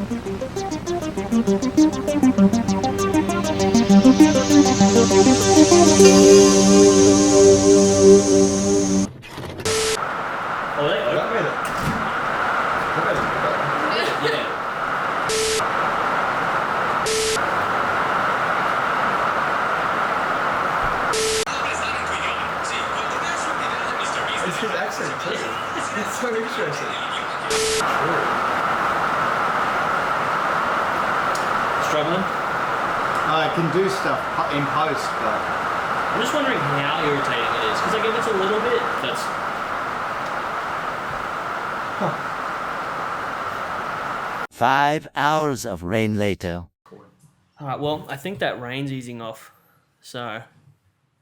Oh, they opened. That made it. Yeah. It's his accent too. It's so interesting. Struggling? I can do stuff in post, but I'm just wondering how irritating it is. Because like if it's a little bit, that's... 5 hours of rain later. Alright, well, I think that rain's easing off. So,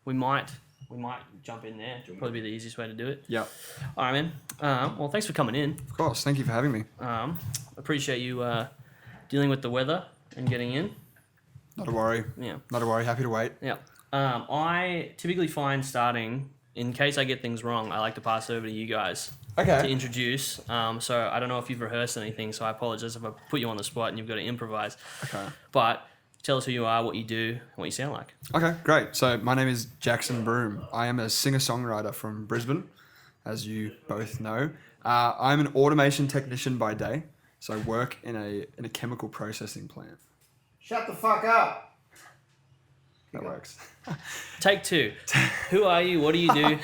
we might jump in there. It'll probably be the easiest way to do it. Yeah. Alright, man. Well, thanks for coming in. Of course. Thank you for having me. Appreciate you dealing with the weather and getting in. Not a worry. Yeah. Not a worry. Happy to wait. Yeah. I typically find starting, in case I get things wrong, I like to pass over to you guys to Okay. introduce. So I don't know if you've rehearsed anything, so I apologize if I put you on the spot and you've got to improvise. Okay. But tell us who you are, what you do, and what you sound like. Okay, great. So my name is Jackson Broom. I am a singer-songwriter from Brisbane, as you both know. I'm an automation technician by day, so I work in a chemical processing plant. shut the fuck up. That works. Take two. Who are you? What do you do? And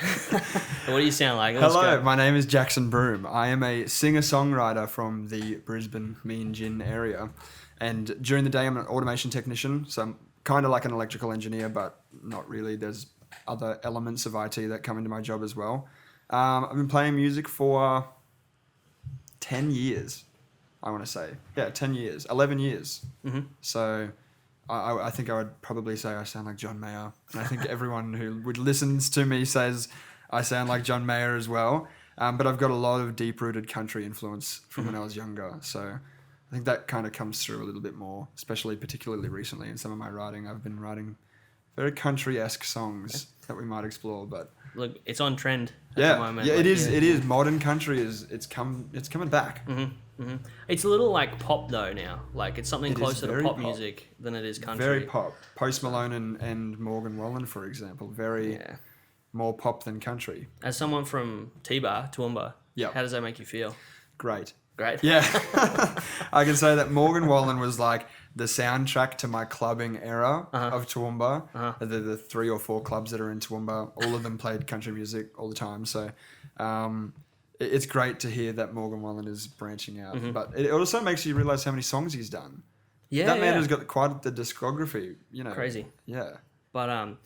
what do you sound like? Let's Hello, go. my name is Jackson Broom. I am a singer-songwriter from the Brisbane, Mean Gin area. And during the day, I'm an automation technician, so I'm kind of like an electrical engineer, but not really. There's other elements of IT that come into my job as well. I've been playing music for 10 years, I want to say. Yeah, 10 years, 11 years. Mm-hmm. So I think I would probably say I sound like John Mayer. And I think everyone who listens to me says I sound like John Mayer as well. But I've got a lot of deep-rooted country influence from when I was younger. So I think that kind of comes through a little bit more, especially particularly recently in some of my writing. I've been writing very country-esque songs that we might explore, but Look, it's on trend at the moment. yeah, Like, it is. It is. Modern country it's coming back. Mm-hmm, mm-hmm. It's a little like pop though now. Like it's something It is closer to very pop pop. music than it is country. Very pop. Post Malone and Morgan Wallen, for example, very Yeah. more pop than country. As someone from T-Bar, Toowoomba, Yeah. how does that make you feel? Great. Great. Yeah, I can say that Morgan Wallen was like the soundtrack to my clubbing era of Toowoomba. The 3 or 4 clubs that are in Toowoomba, all of them played country music all the time. So it's great to hear that Morgan Wallen is branching out. But it also makes you realize how many songs he's done. Yeah, That man yeah. has got quite the discography, you know. Crazy. Yeah. But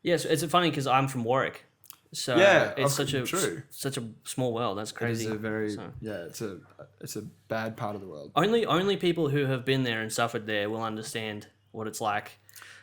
yeah, so it's funny because I'm from Warwick, so Yeah, it's true. such a small world. That's crazy. It is a very So- it's a bad part of the world. Only people who have been there and suffered there will understand what it's like.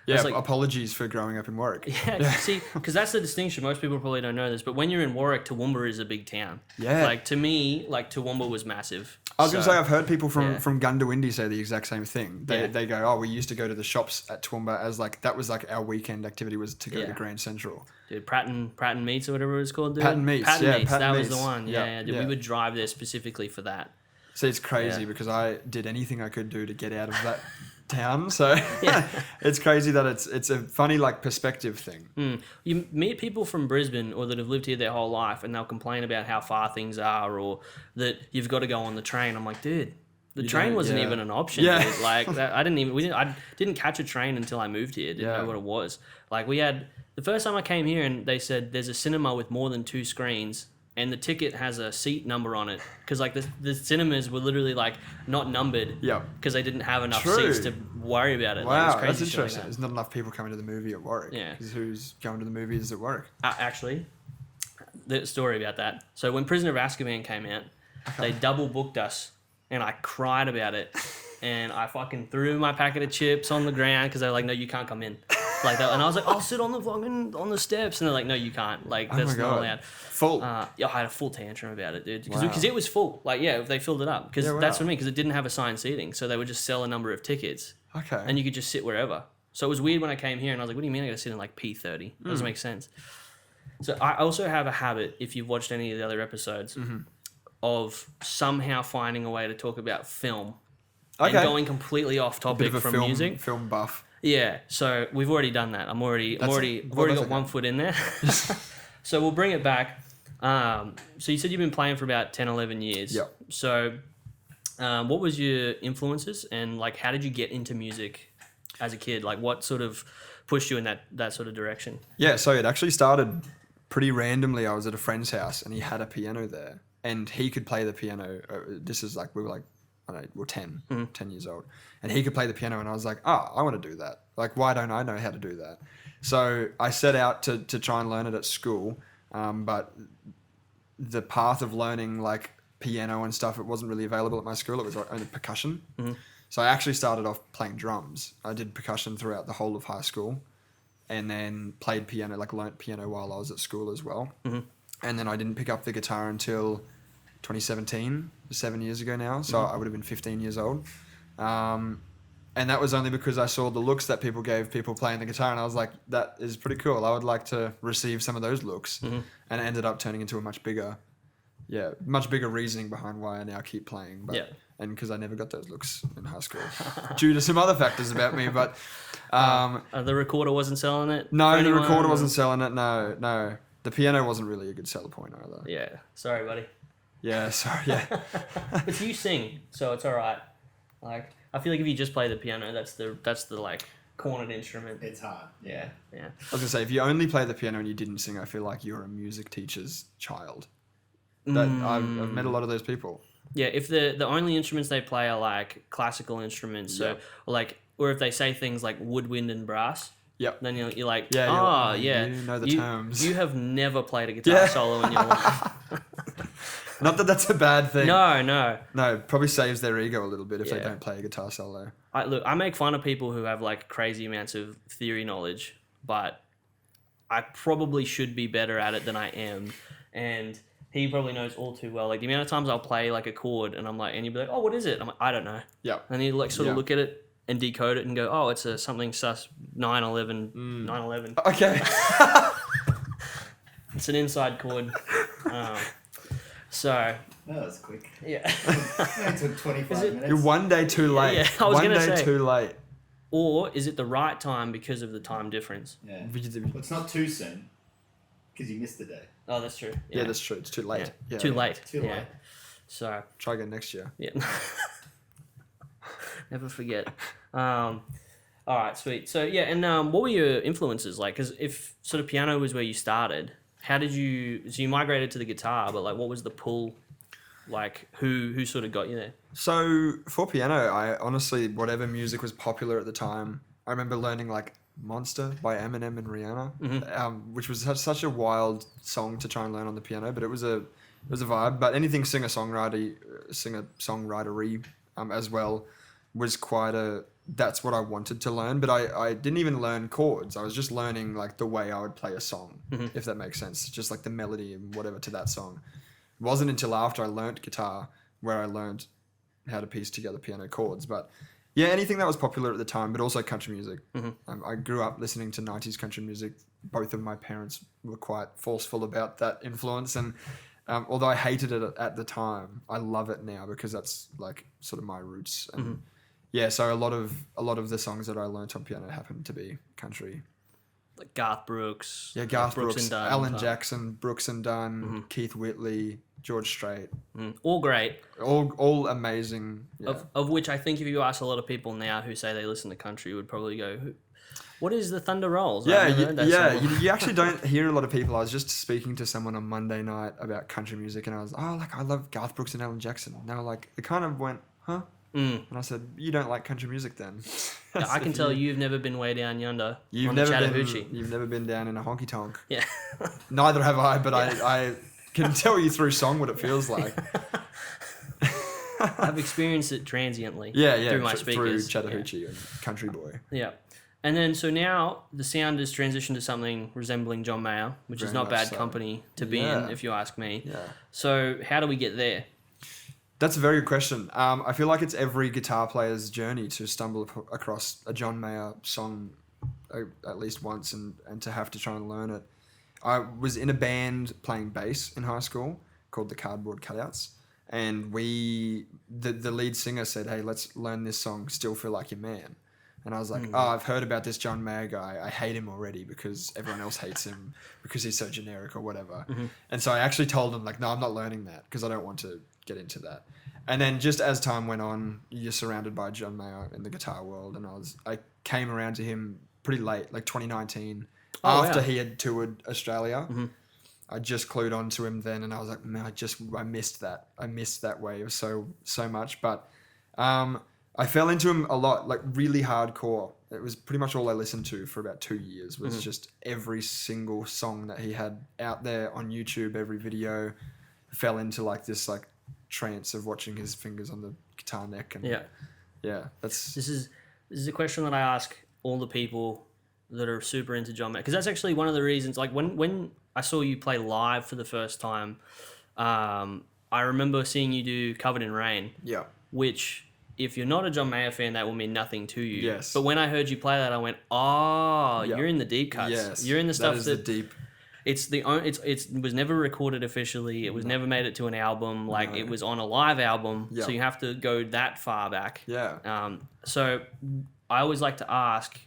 Yeah, It's like- apologies for growing up in Warwick. Yeah, see, because that's the distinction. Most people probably don't know this, but when you're in Warwick, Toowoomba is a big town. Yeah. Like to me, like Toowoomba was massive. I was going to say, I've heard people yeah. from Gundawindi say the exact same thing. Yeah. They go, oh, we used to go to the shops at Toowoomba as like, that was like our weekend activity was to go Yeah. to Grand Central. Dude, Pratton Meats or whatever it was called, dude. Patton Meats, Patton yeah, Meats, Patton that Meats. was the one. Yeah, Yeah, dude, yeah. we would drive there specifically for that. So it's crazy Yeah. because I did anything I could do to get out of that town. So Yeah. it's crazy that it's a funny like perspective thing. Mm. You meet people from Brisbane or that have lived here their whole life and they'll complain about how far things are or that you've got to go on the train. I'm like, dude, the train don't- wasn't yeah. even an option. Yeah. Dude. Like that, I didn't catch a train until I moved here. Didn't Yeah. know what it was. Like we had the first time I came here and they said there's a cinema with more than 2 screens and the ticket has a seat number on it because like the cinemas were literally like not numbered. Yeah. Because they didn't have enough True. seats to worry about it. Like, Wow, it's crazy that's shit like interesting. that. There's not enough people coming to the movie at Warwick. Yeah. Because who's going to the movies at Warwick? Actually, the story about that. So when Prisoner of Azkaban came out, they double booked us, and I cried about it. And I fucking threw my packet of chips on the ground because they were like, "No, you can't come in." Like that, and I was like, "I'll sit on the steps," and they're like, "No, you can't. Like Oh that's my not God. allowed." Full. Yeah, I had a full tantrum about it, dude, because Wow. it was full. Like, yeah, they filled it up because Yeah, that's wow. what I mean. Because it didn't have assigned seating, so they would just sell a number of tickets, Okay. and you could just sit wherever. So it was weird when I came here, and I was like, "What do you mean I got to sit in like P30? Doesn't make sense." So I also have a habit, if you've watched any of the other episodes, of somehow finding a way to talk about film and Okay. going completely off Bit topic of a from film, music. film buff. Yeah, so we've already done that. I've already That's got okay. one foot in there. So we'll bring it back. So you said you've been playing for about 10, 11 years. Yep. So what was your influences and like how did you get into music as a kid? Like what sort of pushed you in that sort of direction? Yeah, so it actually started pretty randomly. I was at a friend's house and he had a piano there and he could play the piano. This is like, we were like, I don't know, we're 10, 10 years old. And he could play the piano and I was like, oh, I want to do that. Like, why don't I know how to do that? So I set out to try and learn it at school. But the path of learning like piano and stuff, it wasn't really available at my school. It was like only percussion. So I actually started off playing drums. I did percussion throughout the whole of high school and then played piano, like learnt piano while I was at school as well. And then I didn't pick up the guitar until 2017, 7 years ago now. So I would have been 15 years old. And that was only because I saw the looks that people gave people playing the guitar and I was like, that is pretty cool. I would like to receive some of those looks. And it ended up turning into a much bigger reasoning behind why I now keep playing. But, and because I never got those looks in high school due to some other factors about me. But The recorder wasn't selling it? no, the recorder wasn't selling it. No. The piano wasn't really a good seller point either. Yeah. Sorry, buddy. Yeah, sorry. Yeah. But you sing, so it's all right. Like, I feel like if you just play the piano, that's the like cornered instrument. It's hard. Yeah. I was gonna say, if you only play the piano and you didn't sing, I feel like you're a music teacher's child. I've met a lot of those people. Yeah, if the only instruments they play are like classical instruments, so or if they say things like woodwind and brass, then you're like, you know the terms. You have never played a guitar solo in your life. Not that that's a bad thing. No. No, probably saves their ego a little bit if they don't play a guitar solo. I make fun of people who have like crazy amounts of theory knowledge, but I probably should be better at it than I am. And he probably knows all too well. Like the amount of times I'll play like a chord and I'm like, and he'll be like, oh, what is it? I'm like, I don't know. Yeah. And he'll like sort of look at it and decode it and go, oh, it's a something sus 911. 911. Okay. It's an inside chord. So. No, that's quick. Yeah. It took 25 minutes. You're one day too late. Yeah, I was one gonna day say. too late. Or is it the right time because of the time difference? Yeah. Well, it's not too soon because you missed the day. Oh, that's true. Yeah, that's true. It's too late. Yeah. Too late. Too late. So. Try again next year. Yeah. Never forget. All right, sweet. So yeah, and what were your influences like? Because if sort of piano was where you started, how did you? So you migrated to the guitar, but like, what was the pull? Like, who sort of got you there? So for piano, I honestly, whatever music was popular at the time, I remember learning like Monster by Eminem and Rihanna, which was such a wild song to try and learn on the piano, but it was a vibe. But anything singer-songwritery as well was that's what I wanted to learn. But I didn't even learn chords. I was just learning like the way I would play a song, if that makes sense. Just like the melody and whatever to that song. It wasn't until after I learnt guitar where I learned how to piece together piano chords. But yeah, anything that was popular at the time, but also country music. I grew up listening to 90s country music. Both of my parents were quite forceful about that influence. And although I hated it at the time, I love it now because that's like sort of my roots. And yeah, so a lot of the songs that I learnt on piano happened to be country. Like Garth Brooks. Yeah, Garth Brooks, and Dunn, Alan Jackson, Brooks and Dunn, Keith Whitley, George Strait. All great. All amazing. Yeah. Of which I think if you ask a lot of people now who say they listen to country would probably go, what is the Thunder Rolls? Yeah, you actually don't hear a lot of people. I was just speaking to someone on Monday night about country music and I was I love Garth Brooks and Alan Jackson. And they were like, it kind of went, huh? And I said, you don't like country music then. Yeah, I can tell you've never been way down yonder on the Chattahoochee. You've never been down in a honky tonk. Yeah. Neither have I, but I can tell you through song what it feels like. I've experienced it transiently. Through my speakers. Through Chattahoochee and Country Boy. Yeah. And then, so now the sound has transitioned to something resembling John Mayer, which is not bad company to be in, if you ask me. Yeah. So how do we get there? That's a very good question. I feel like it's every guitar player's journey to stumble across a John Mayer song at least once and to have to try and learn it. I was in a band playing bass in high school called the Cardboard Cutouts. and the lead singer said, "Hey, let's learn this song, Still Feel Like Your Man." And I was like, "Oh, I've heard about this John Mayer guy. I hate him already because everyone else hates him because he's so generic or whatever." And so I actually told him, like, "No, I'm not learning that because I don't want to get into that." And then just as time went on, you're surrounded by John Mayer in the guitar world, and I came around to him pretty late, like 2019, after he had toured Australia. I just clued on to him then, and I was like, "Man, I missed that. I missed that wave so much." But I fell into him a lot, like really hardcore. It was pretty much all I listened to for about 2 years, was just every single song that he had out there on YouTube, every video. Fell into like this like trance of watching his fingers on the guitar neck. And that's... This is a question that I ask all the people that are super into John Mayer, because that's actually one of the reasons, like when I saw you play live for the first time, I remember seeing you do Covered in Rain. Yeah. Which, if you're not a John Mayer fan, that will mean nothing to you. Yes. But when I heard you play that, I went, "Oh, you're in the deep cuts. Yes. You're in the stuff that is the deep." It was never recorded officially. It was never made it to an album. Like it was on a live album. Yeah. So you have to go that far back. Yeah. So I always like to ask,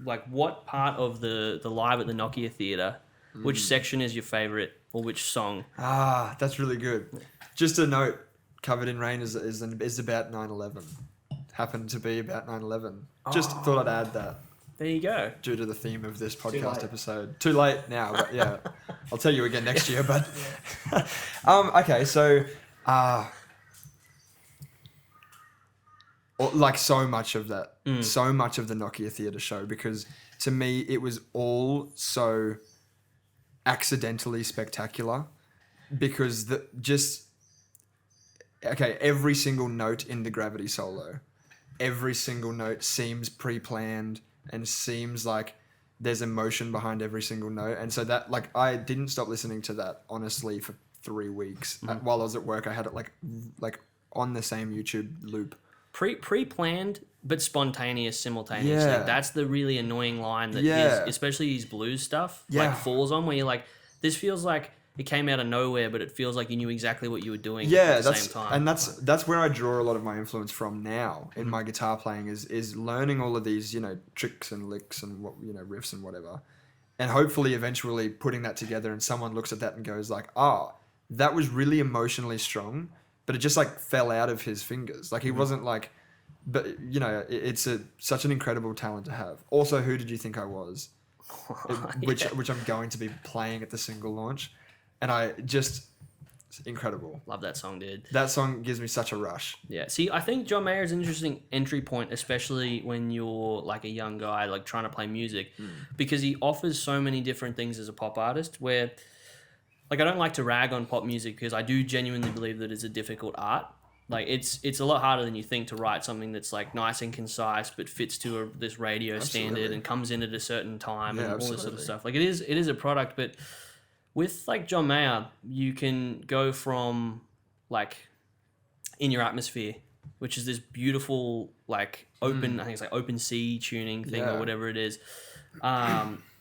like, what part of the live at the Nokia Theatre, which section is your favorite, or which song? That's really good. Just a note, Covered in Rain is about 9/11. Happened to be about 9/11. Just thought I'd add that There you go. due to the theme of this podcast episode. Too late now, but yeah. I'll tell you again next year, but... okay, so... like so much of that. So much of the Nokia Theatre show, because to me, it was all so accidentally spectacular, because every single note in the Gravity solo, every single note seems pre-planned and seems like there's emotion behind every single note. And so that, like, I didn't stop listening to that honestly for 3 weeks. While I was at work, I had it like on the same YouTube loop. Pre-planned but spontaneous simultaneously. Yeah. That's the really annoying line that especially his blues stuff falls on, where you're like, this feels like it came out of nowhere, but it feels like you knew exactly what you were doing at the same time. And that's where I draw a lot of my influence from now in my guitar playing, is learning all of these, tricks and licks and riffs and whatever. And hopefully eventually putting that together, and someone looks at that and goes like, that was really emotionally strong, but it just like fell out of his fingers. Like he wasn't like, but it's such an incredible talent to have. Also, Who Did You Think I Was? Which I'm going to be playing at the single launch. And it's incredible. Love that song, dude. That song gives me such a rush. Yeah. See, I think John Mayer is an interesting entry point, especially when you're like a young guy, like trying to play music, because he offers so many different things as a pop artist, where, like, I don't like to rag on pop music because I do genuinely believe that it's a difficult art. Like it's a lot harder than you think to write something that's like nice and concise, but fits to this radio standard and comes in at a certain time and all this sort of stuff. Like it is a product, but with like John Mayer, you can go from like In Your Atmosphere, which is this beautiful like open, I think it's like open C tuning thing or whatever it is.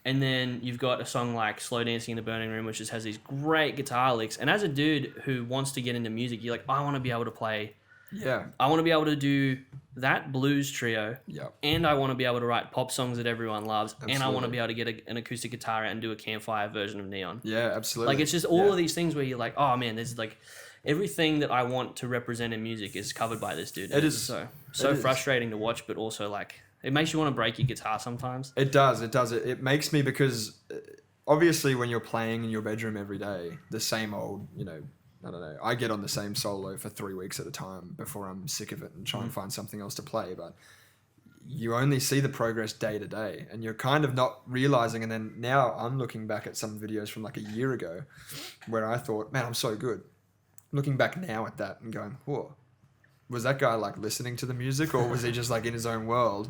And then you've got a song like Slow Dancing in the Burning Room, which just has these great guitar licks. And as a dude who wants to get into music, you're like, I want to be able to play. Yeah. I want to be able to do that blues trio. Yeah. And I want to be able to write pop songs that everyone loves. Absolutely. And I want to be able to get an acoustic guitar out and do a campfire version of Neon. Yeah, absolutely. Like, it's just all of these things where you're like, oh man, there's like everything that I want to represent in music is covered by this dude. It is so frustrating to watch, but also like, it makes you want to break your guitar sometimes. It does. It makes me, because obviously when you're playing in your bedroom every day, the same old, I don't know, I get on the same solo for 3 weeks at a time before I'm sick of it and try and find something else to play. But you only see the progress day to day, and you're kind of not realizing. And then now I'm looking back at some videos from like a year ago where I thought, man, I'm so good. Looking back now at that and going, whoa, was that guy like listening to the music, or was he just like in his own world?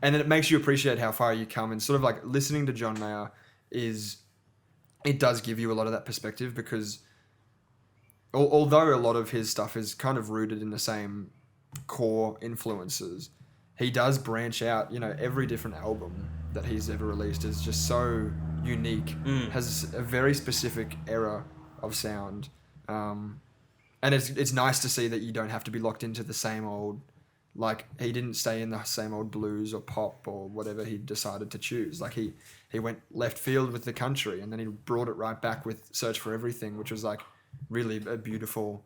And then it makes you appreciate how far you come, and sort of like listening to John Mayer it does give you a lot of that perspective, because although a lot of his stuff is kind of rooted in the same core influences, he does branch out. Every different album that he's ever released is just so unique, has a very specific era of sound. And And it's nice to see that you don't have to be locked into the same old, like, he didn't stay in the same old blues or pop or whatever he decided to choose. Like, he went left field with the country, and then he brought it right back with Search for Everything, which was, like, really a beautiful,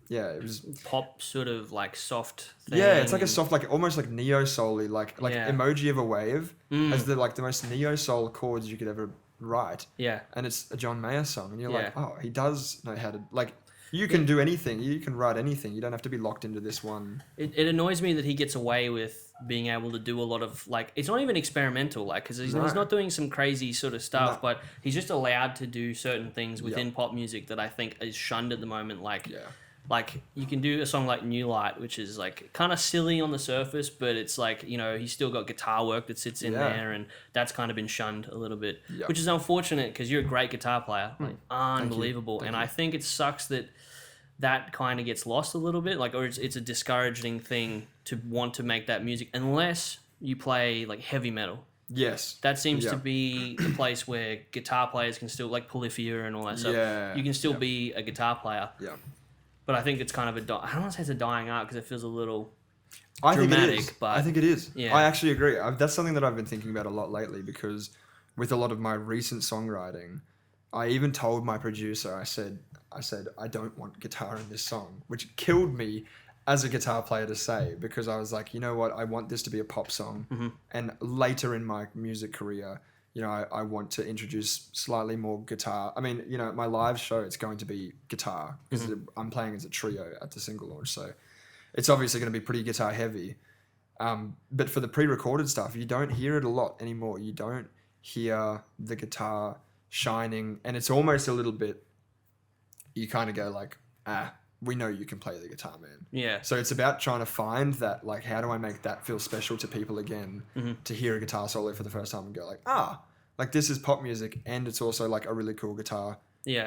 it was... Pop sort of, like, soft thing. Yeah, it's like a soft, like, almost like neo-soul-y, like Yeah. Emoji of a Wave has the most neo-soul chords you could ever write. Yeah. And it's a John Mayer song, and you're Yeah. like, oh, he does know how to, like... You can do anything. You can write anything. You don't have to be locked into this one. It annoys me that he gets away with being able to do a lot of, like, it's not even experimental, like, because he's not doing some crazy sort of stuff, but he's just allowed to do certain things within pop music that I think is shunned at the moment. Like, like, you can do a song like New Light, which is, like, kind of silly on the surface, but it's like, you know, he's still got guitar work that sits in there, and that's kind of been shunned a little bit, which is unfortunate because you're a great guitar player, like, unbelievable. Thank you. I think it sucks that kind of gets lost a little bit, like, or it's a discouraging thing to want to make that music unless you play, like, heavy metal. Yes. That seems to be the place where guitar players can still, like, Polyphia and all that stuff. Yeah. You can still be a guitar player. Yeah. But I think it's kind of I don't want to say it's a dying art because it feels a little dramatic. But I think it is. Yeah. I actually agree. That's something that I've been thinking about a lot lately, because with a lot of my recent songwriting, I even told my producer, I said, I don't want guitar in this song, which killed me as a guitar player to say, because I was like, you know what, I want this to be a pop song. Mm-hmm. And later in my music career, you know, I want to introduce slightly more guitar. I mean, you know, my live show, it's going to be guitar, because I'm playing as a trio at the single launch. So it's obviously going to be pretty guitar heavy. But for the pre-recorded stuff, you don't hear it a lot anymore. You don't hear the guitar shining, and it's almost a little bit, you kind of go like, we know you can play the guitar, man. Yeah. So it's about trying to find that, like, how do I make that feel special to people again, to hear a guitar solo for the first time and go like, like, this is pop music, and it's also like a really cool guitar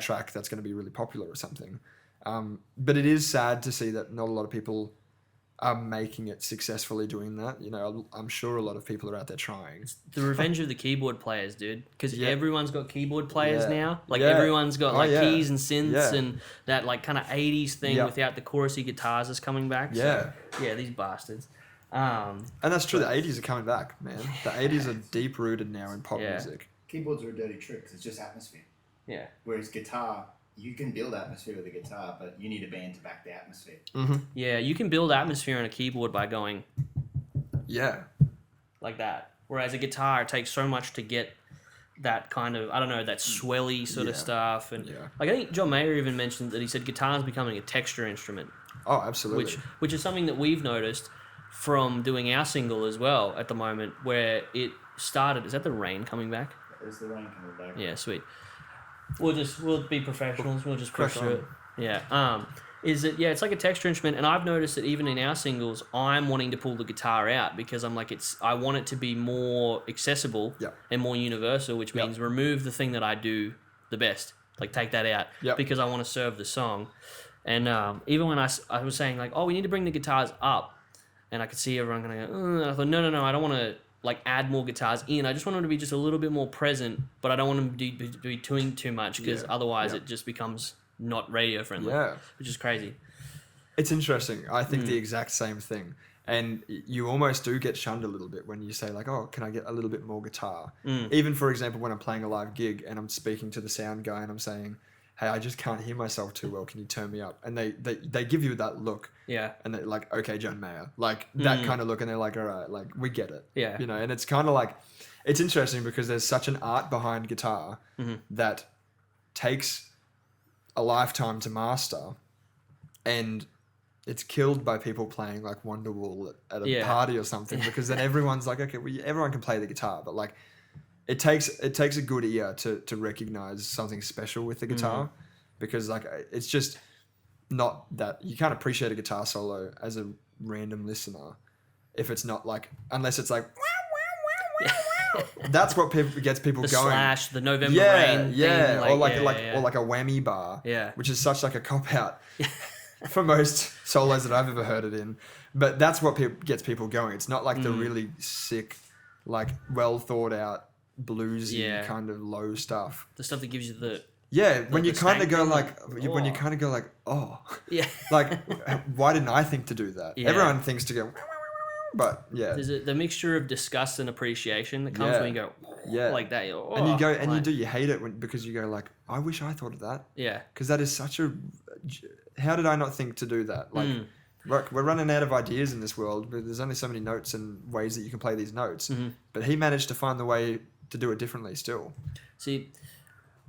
track that's going to be really popular or something. But it is sad to see that not a lot of people are making it successfully doing that. You know, I'm sure a lot of people are out there trying. It's the revenge of the keyboard players, dude. Because everyone's got keyboard players now. Like, everyone's got, like, keys and synths and that, like, kind of 80s thing without the chorusy guitars is coming back. So, these bastards. And that's true. The 80s are coming back, man. The 80s are deep-rooted now in pop music. Keyboards are a dirty trick because it's just atmosphere. Yeah. Whereas guitar... You can build atmosphere with a guitar, but you need a band to back the atmosphere. Mm-hmm. Yeah, you can build atmosphere on a keyboard by going... like that. Whereas a guitar, it takes so much to get that kind of, I don't know, that swelly sort of stuff. And like, I think John Mayer even mentioned that he said guitar is becoming a texture instrument. Oh, absolutely. Which is something that we've noticed from doing our single as well at the moment, where it started... Is that the rain coming back? Is the rain coming back? Yeah, sweet. We'll be professionals. We'll just push through it. Yeah. It's like a texture instrument, and I've noticed that even in our singles, I'm wanting to pull the guitar out because I'm like, I want it to be more accessible and more universal, which means remove the thing that I do the best, like take that out because I want to serve the song. And even when I was saying like, oh, we need to bring the guitars up, and I could see everyone kind of go, I thought, no, I don't want to like add more guitars in. I just want them to be just a little bit more present, but I don't want them to be doing too much because otherwise it just becomes not radio friendly, which is crazy. It's interesting. I think the exact same thing. And you almost do get shunned a little bit when you say like, oh, can I get a little bit more guitar? Even, for example, when I'm playing a live gig and I'm speaking to the sound guy and I'm saying, hey, I just can't hear myself too well. Can you turn me up? And they give you that look. Yeah. And they're like, okay, John Mayer. Like that kind of look. And they're like, all right, like we get it. Yeah. You know, and it's kind of like, it's interesting because there's such an art behind guitar that takes a lifetime to master, and it's killed by people playing like Wonderwall at a party or something, because then everyone's like, okay, well, everyone can play the guitar, but like it takes a good ear to recognize something special with the guitar, because like it's just not that you can't appreciate a guitar solo as a random listener if it's not like, unless it's like that's what gets people the going. Slash, the November Rain thing, or like a whammy bar, which is such like a cop out for most solos that I've ever heard it in. But that's what gets people going. It's not like the really sick, like well thought out bluesy kind of low stuff. The stuff that gives you the Yeah, when you the kind of stank go thing, like, when you oh. kind of go like, oh, Yeah. like, why didn't I think to do that? Yeah. Everyone thinks to go, but yeah, There's the mixture of disgust and appreciation that comes Yeah. when you go, Yeah. like that. and you go and like, you hate it because you go like, I wish I thought of that, Yeah. because that is such a, how did I not think to do that? Like, Mm. we're running out of ideas in this world, but there's only so many notes and ways that you can play these notes. Mm-hmm. But he managed to find the way to do it differently still. See,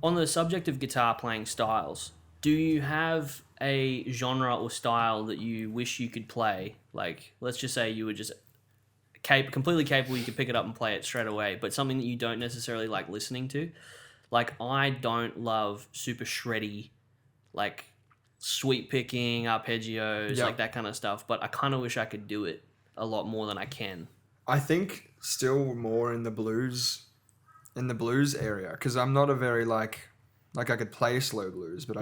on the subject of guitar playing styles, do you have a genre or style that you wish you could play? Like, let's just say you were just completely capable, you could pick it up and play it straight away, but something that you don't necessarily like listening to. Like, I don't love super shreddy, like sweep picking, arpeggios, Yep. like that kind of stuff, but I kind of wish I could do it a lot more than I can. I think still more in the blues area, because I'm not a very like I could play slow blues, but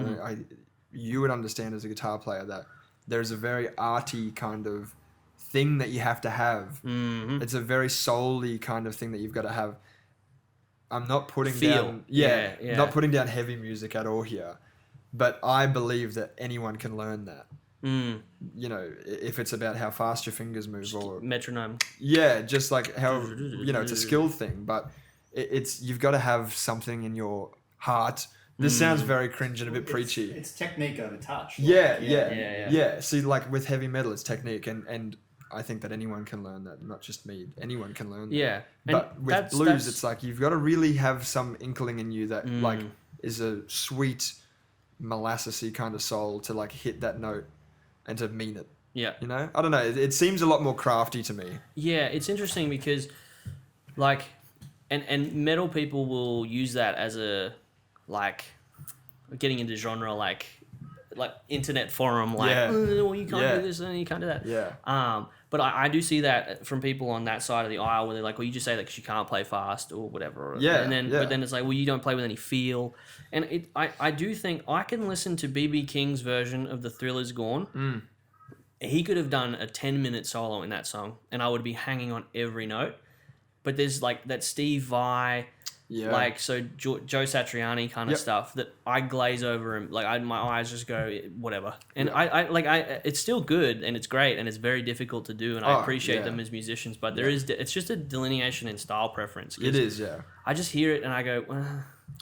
you would understand as a guitar player that there's a very arty kind of thing that you have to have. Mm-hmm. It's a very soul-y kind of thing that you've got to have. I'm not putting Feel. down Yeah. not putting down heavy music at all here, but I believe that anyone can learn that. Mm. You know, if it's about how fast your fingers move, or Metronome. just like how, it's a skill thing, but it's you've got to have something in your heart. This sounds very cringe and a bit preachy. It's technique over touch. Yeah. See, like with heavy metal, it's technique, and I think that anyone can learn that, not just me. Anyone can learn that. Yeah. But And with blues, it's like you've got to really have some inkling in you that like is a sweet, molassesy kind of soul to like hit that note and to mean it. Yeah. You know, I don't know. It seems a lot more crafty to me. Yeah, it's interesting because, like, and metal people will use that as a, like, getting into genre, like internet forum, like, well, you can't do this and you can't do that. Yeah. But I do see that from people on that side of the aisle where they're like, well, you just say that because you can't play fast or whatever. But then it's like, well, you don't play with any feel. And I do think I can listen to B.B. King's version of The Thrill Is Gone. He could have done a 10-minute solo in that song, and I would be hanging on every note. But there's like that Steve Vai, like Joe Satriani kind of stuff that I glaze over and like my eyes just go whatever. And I it's still good and it's great and it's very difficult to do and I appreciate them as musicians. But it's just a delineation in style preference. It is, yeah. I just hear it and I go,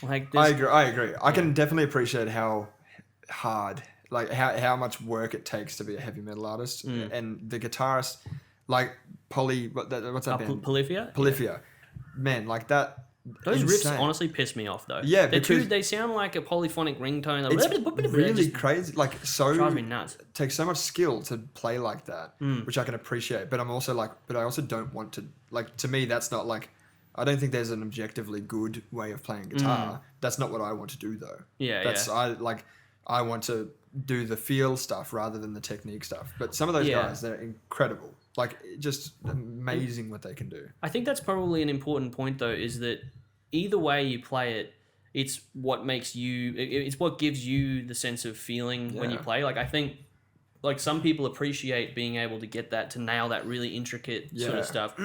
like. I agree. I can definitely appreciate how hard. Like how much work it takes to be a heavy metal artist, and the guitarist, like what's that band? Polyphia. Polyphia, man, like that. Those insane. riffs honestly piss me off though. Yeah, they sound like a polyphonic ringtone. It's really crazy. Like drives me nuts. It takes so much skill to play like that, which I can appreciate. But I'm also like, but I also don't want to like. To me, that's not like. I don't think there's an objectively good way of playing guitar. That's not what I want to do though. I want to do the feel stuff rather than the technique stuff. But some of those guys, they're incredible. Like, just amazing what they can do. I think that's probably an important point, though, is that either way you play it, it's what makes you... It's what gives you the sense of feeling when you play. Like, I think... Like, some people appreciate being able to get that, to nail that really intricate sort of stuff.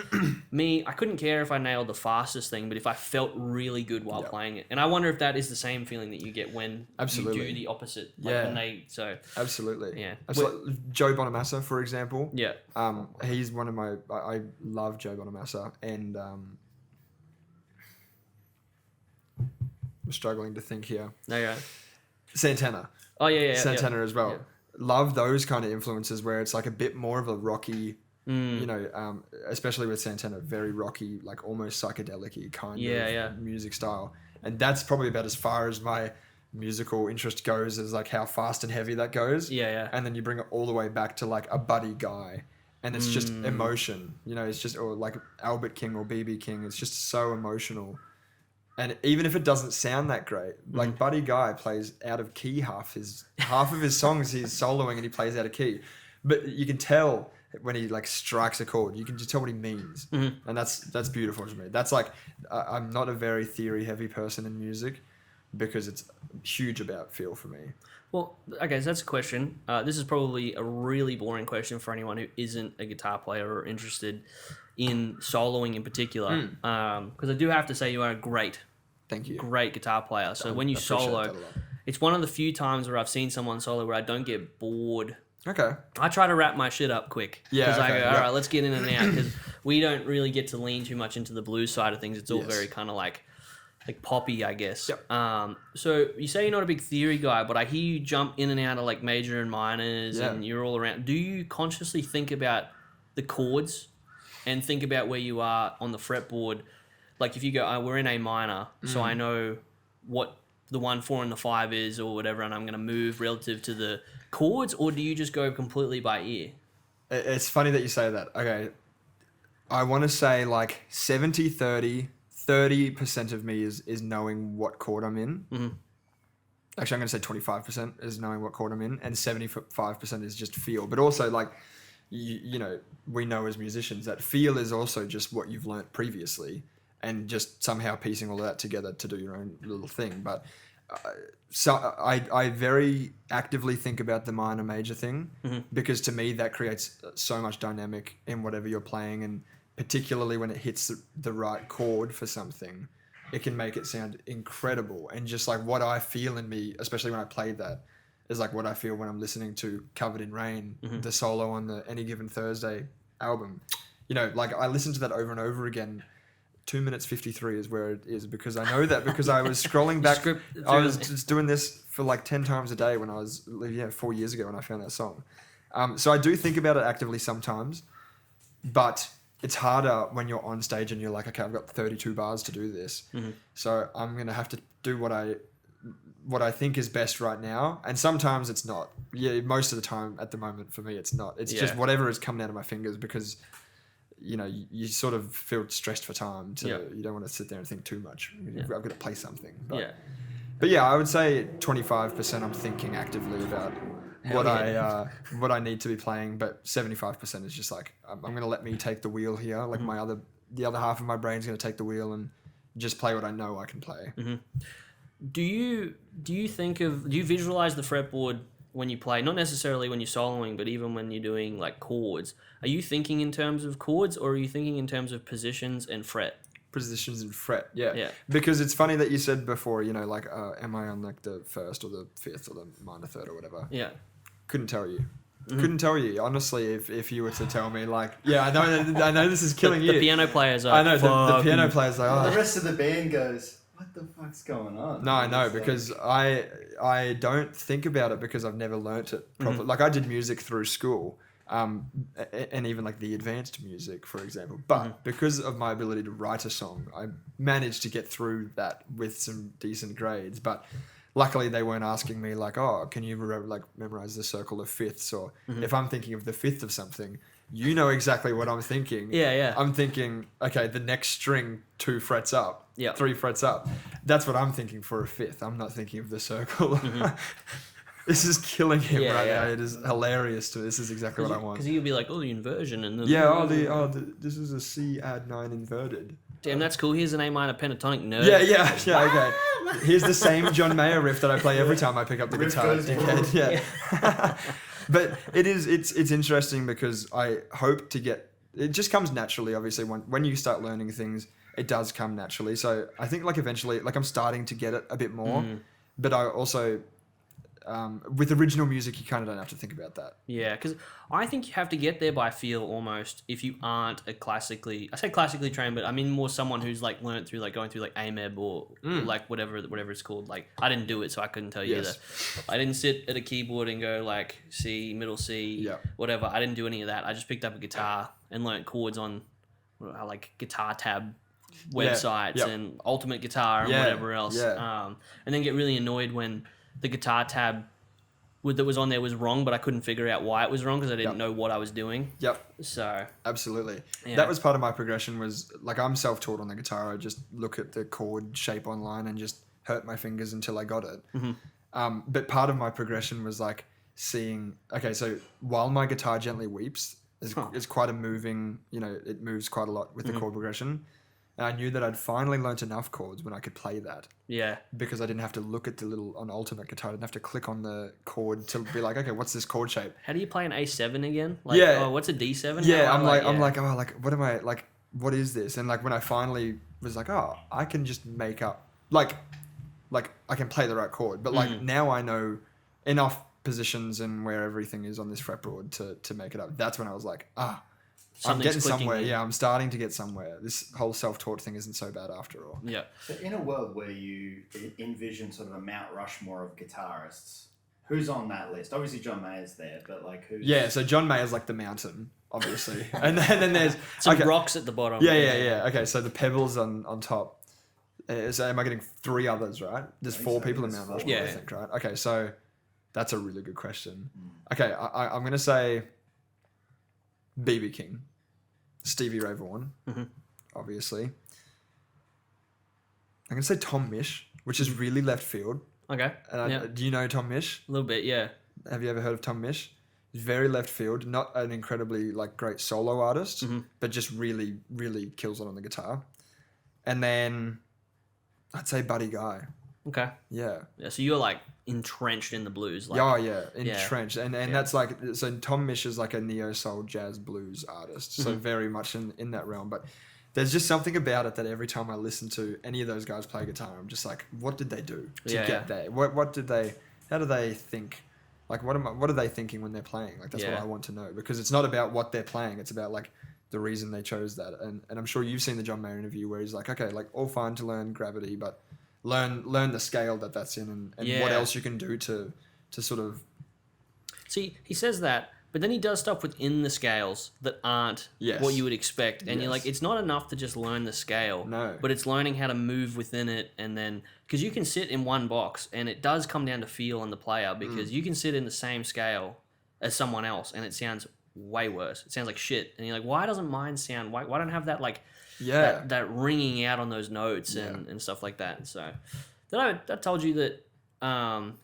Me, I couldn't care if I nailed the fastest thing, but if I felt really good while playing it. And I wonder if that is the same feeling that you get when you do the opposite. Like Absolutely. Yeah. Joe Bonamassa, for example. Yeah. He's one of my... I love Joe Bonamassa, and... I'm struggling to think here. No, yeah. Santana. Oh, yeah. Santana as well. Yeah. Love those kind of influences where it's like a bit more of a rocky, especially with Santana, very rocky, like almost psychedelic-y kind of music style. And that's probably about as far as my musical interest goes, as like how fast and heavy that goes. Yeah. And then you bring it all the way back to like a Buddy Guy, and it's just emotion. It's just, or like Albert King or BB King. It's just so emotional. And even if it doesn't sound that great, like Buddy Guy plays out of key half of his songs he's soloing and he plays out of key. But you can tell when he like strikes a chord, you can just tell what he means. And that's beautiful to me. That's like, I'm not a very theory heavy person in music because it's huge about feel for me. Well, okay, so that's a question. This is probably a really boring question for anyone who isn't a guitar player or interested in soloing in particular. Because I do have to say you are a great Thank you. great guitar player. So when you appreciate that solo, a lot. it's one of the few times where I've seen someone solo where I don't get bored. Okay. I try to wrap my shit up quick. Yeah, Because I okay, go, yep. all right, let's get in and out. Because we don't really get to lean too much into the blues side of things. It's all Yes. very kind of like poppy, I guess. Yep. So you say you're not a big theory guy, but I hear you jump in and out of like major and minors, Yeah. and you're all around. Do you consciously think about the chords and think about where you are on the fretboard? Like if you go, we're in A minor, so I know what the 1, 4, and the 5 is or whatever, and I'm going to move relative to the chords, or do you just go completely by ear? It's funny that you say that. Okay. I want to say like 70-30. 30% of me is knowing what chord I'm in. Mm-hmm. Actually, I'm going to say 25% is knowing what chord I'm in, and 75% is just feel. But also, like, you know, we know as musicians that feel is also just what you've learnt previously, and just somehow piecing all of that together to do your own little thing. But so I very actively think about the minor major thing, because to me that creates so much dynamic in whatever you're playing, and particularly when it hits the right chord for something, it can make it sound incredible. And just like what I feel in me, especially when I play that, is like what I feel when I'm listening to Covered in Rain, the solo on the Any Given Thursday album. You know, like I listen to that over and over again. 2 minutes 53 is where it is, because I know that because I was scrolling back. I was just doing this for like 10 times a day when I was 4 years ago when I found that song. So I do think about it actively sometimes, but it's harder when you're on stage and you're like, okay, I've got 32 bars to do this. So I'm going to have to do what I think is best right now. And sometimes it's not. Yeah, most of the time at the moment for me, it's not. It's just whatever is coming out of my fingers, because you know, you sort of feel stressed for time. You don't want to sit there and think too much. I've got to play something. But yeah, I would say 25% I'm thinking actively about what I need to be playing, but 75% is just like I'm going to let me take the wheel here. Like the other half of my brain's going to take the wheel and just play what I know I can play. Do you visualize the fretboard when you play? Not necessarily when you're soloing, but even when you're doing like chords. Are you thinking in terms of chords, or are you thinking in terms of positions and fret? Positions and fret, yeah. Because it's funny that you said before, you know, like, am I on like the first or the fifth or the minor third or whatever? Yeah. Couldn't tell you. Couldn't tell you, honestly, if you were to tell me, like, yeah, I know this is killing you. The piano players are I know, the piano players are like, The rest of the band goes, what the fuck's going on? No, I know, because I don't think about it because I've never learnt it properly. Like, I did music through school, and even like the advanced music, for example. But because of my ability to write a song, I managed to get through that with some decent grades. But luckily, they weren't asking me like, oh, can you memorize the circle of fifths? Or if I'm thinking of the fifth of something, you know exactly what I'm thinking. Yeah. I'm thinking, okay, the next string 2 frets up, 3 frets up. That's what I'm thinking for a fifth. I'm not thinking of the circle. This is killing him right now. It is hilarious to me. This is exactly what I want. Because you'll be like, oh, the inversion. And this is a C add 9 inverted. Damn, that's cool. Here's an A minor pentatonic nerd. Yeah, okay. Here's the same John Mayer riff that I play every time I pick up the guitar. Yeah. But it's interesting because I hope to get, it just comes naturally, obviously, when you start learning things, it does come naturally. So I think like eventually, like I'm starting to get it a bit more, but I also, with original music, you kind of don't have to think about that. Yeah, because I think you have to get there by feel almost if you aren't I say classically trained, but I mean more someone who's like learned through like going through like AMEB or like whatever it's called. Like I didn't do it, so I couldn't tell you either. I didn't sit at a keyboard and go like C, middle C, whatever. I didn't do any of that. I just picked up a guitar and learnt chords on like Guitar Tab websites and Ultimate Guitar and whatever else. And then get really annoyed when the Guitar Tab that was on there was wrong, but I couldn't figure out why it was wrong because I didn't know what I was doing. So absolutely, that was part of my progression. Was like I'm self-taught on the guitar. I just look at the chord shape online and just hurt my fingers until I got it. But part of my progression was like seeing. Okay, so while my guitar gently weeps is quite a moving. You know, it moves quite a lot with the chord progression. And I knew that I'd finally learnt enough chords when I could play that. Yeah. Because I didn't have to look at on Ultimate Guitar. I didn't have to click on the chord to be like, okay, what's this chord shape? How do you play an A7 again? Like, oh, what's a D7? Yeah, I'm like, what am I, like, what is this? And like when I finally was like, oh, I can just make up like I can play the right chord, but like now I know enough positions and where everything is on this fretboard to make it up. That's when I was like, I'm getting somewhere. in. Yeah, I'm starting to get somewhere. This whole self-taught thing isn't so bad after all. Yeah. So in a world where you envision sort of a Mount Rushmore of guitarists, who's on that list? Obviously John Mayer's there, but like who's... Yeah, so John Mayer's like the mountain, obviously. And then there's... Some rocks at the bottom. Yeah. Okay, so the pebbles on top. So am I getting 3 others, right? There's 4 people in Mount Rushmore, I think, right? Okay, so that's a really good question. Okay, I'm going to say B.B. King, Stevie Ray Vaughan, obviously. I'm going to say Tom Misch, which is really left field. Okay. And do you know Tom Misch? A little bit, yeah. Have you ever heard of Tom Misch? He's very left field, not an incredibly like great solo artist, but just really, really kills it on the guitar. And then I'd say Buddy Guy. Okay. Yeah. Yeah. So you're like entrenched in the blues. Like, entrenched. And that's like, so Tom Misch is like a neo soul jazz blues artist. So very much in that realm. But there's just something about it that every time I listen to any of those guys play guitar, I'm just like, what did they do to get there? What did they, how do they think? Like, what are they thinking when they're playing? Like, that's what I want to know, because it's not about what they're playing. It's about like the reason they chose that. And I'm sure you've seen the John Mayer interview where he's like, okay, like all fine to learn gravity, but learn the scale that's in and what else you can do to sort of... See, he says that, but then he does stuff within the scales that aren't what you would expect. And you're like, it's not enough to just learn the scale. No. But it's learning how to move within it. And then, because you can sit in one box and it does come down to feel and the player, because you can sit in the same scale as someone else and it sounds way worse. It sounds like shit. And you're like, why doesn't mine sound, why don't I have that like, that ringing out on those notes and stuff like that. So then I told you that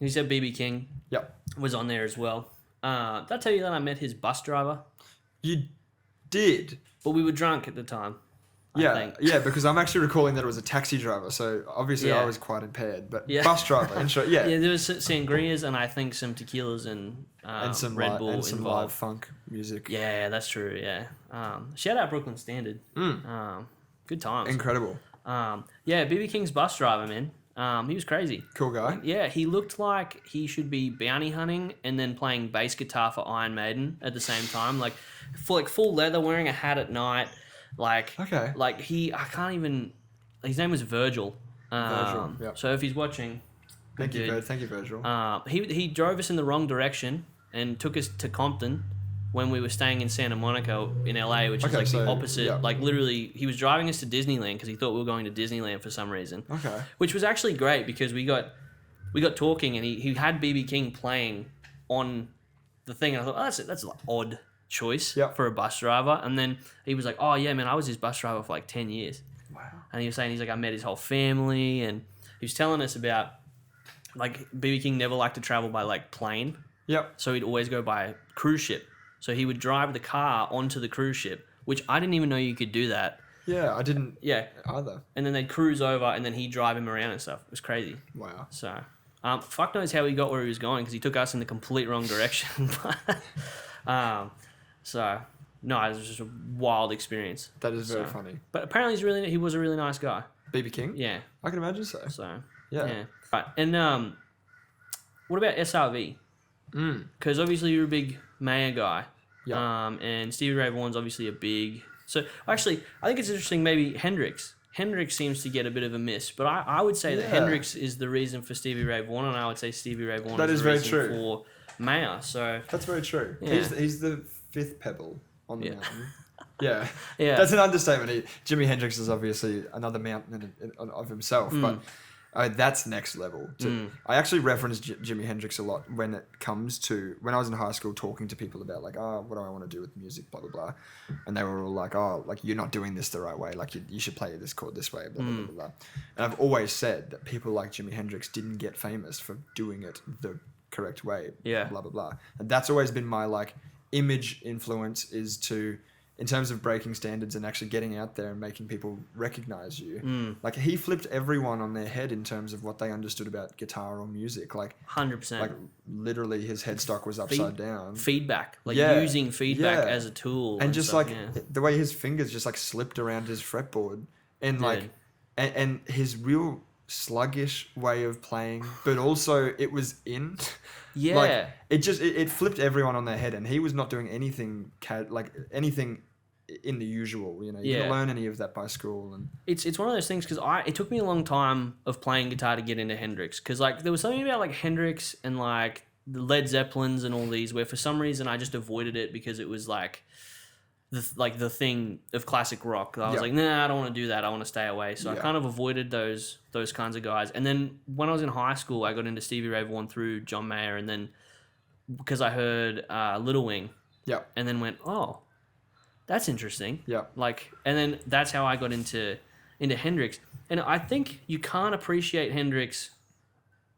he said B.B. King was on there as well. Did I tell you that I met his bus driver? You did? But we were drunk at the time. I think. Yeah, because I'm actually recalling that it was a taxi driver, so obviously I was quite impaired. But bus driver, yeah, there was sangrias and I think some tequilas and some Red Bull and some involved. live funk music. Yeah, that's true. Yeah, shout out Brooklyn Standard. Good times. Incredible. B.B. King's bus driver, man. He was crazy. Cool guy. Yeah, he looked like he should be bounty hunting and then playing bass guitar for Iron Maiden at the same time. Like full leather, wearing a hat at night. Like I can't even. His name was Virgil. Virgil. Yeah. So if he's watching, thank you, Virgil. He drove us in the wrong direction and took us to Compton when we were staying in Santa Monica in LA, which is like the opposite. Yeah. Like literally, he was driving us to Disneyland because he thought we were going to Disneyland for some reason. Okay. Which was actually great because we got talking and he had B.B. King playing on the thing, and I thought, that's an odd choice for a bus driver. And then he was like, oh yeah, man, I was his bus driver for like 10 years. Wow. And he was saying, he's like, I met his whole family, and he was telling us about like B.B. King never liked to travel by like plane. Yep. So he'd always go by cruise ship. So he would drive the car onto the cruise ship, which I didn't even know you could do that. Yeah, I didn't either. And then they'd cruise over and then he'd drive him around and stuff. It was crazy. Wow. So, fuck knows how he got where he was going because he took us in the complete wrong direction. So, no, it was just a wild experience. That is very funny. But apparently he was a really nice guy. B.B. King? Yeah. I can imagine so. So, yeah. Right. And what about SRV? Because obviously you're a big Mayer guy. Yeah. And Stevie Ray Vaughan's obviously a big... So, actually, I think it's interesting maybe Hendrix. Hendrix seems to get a bit of a miss, but I would say that Hendrix is the reason for Stevie Ray Vaughan, and I would say Stevie Ray Vaughan is the reason for Mayer. So that's very true. Yeah. He's the fifth pebble on the mountain. Yeah. Yeah. That's an understatement. Jimi Hendrix is obviously another mountain of himself, but that's next level. I actually reference Jimi Hendrix a lot when I was in high school talking to people about like, what do I want to do with music, blah, blah, blah. And they were all like, like you're not doing this the right way. Like you should play this chord this way, blah, blah, blah, blah. And I've always said that people like Jimi Hendrix didn't get famous for doing it the correct way, blah, blah, blah. And that's always been my like image influence is to... in terms of breaking standards and actually getting out there and making people recognize you. Like he flipped everyone on their head in terms of what they understood about guitar or music. Like 100%. Like literally his headstock was upside down. Feedback. Like using feedback as a tool. And just stuff, like the way his fingers just like slipped around his fretboard and like, and his real sluggish way of playing, but also it was in. Yeah. Like it flipped everyone on their head, and he was not doing anything anything in the usual. You didn't learn any of that by school, and it's one of those things because it took me a long time of playing guitar to get into Hendrix, because like there was something about like Hendrix and like the Led Zeppelins and all these where for some reason I just avoided it because it was like the thing of classic rock. I was like, nah, I don't want to do that. I want to stay away. So I kind of avoided those kinds of guys. And then when I was in high school, I got into Stevie Ray Vaughan through John Mayer, and then because I heard Little Wing, and then went, oh, that's interesting. Like, and then that's how I got into Hendrix. And I think you can't appreciate Hendrix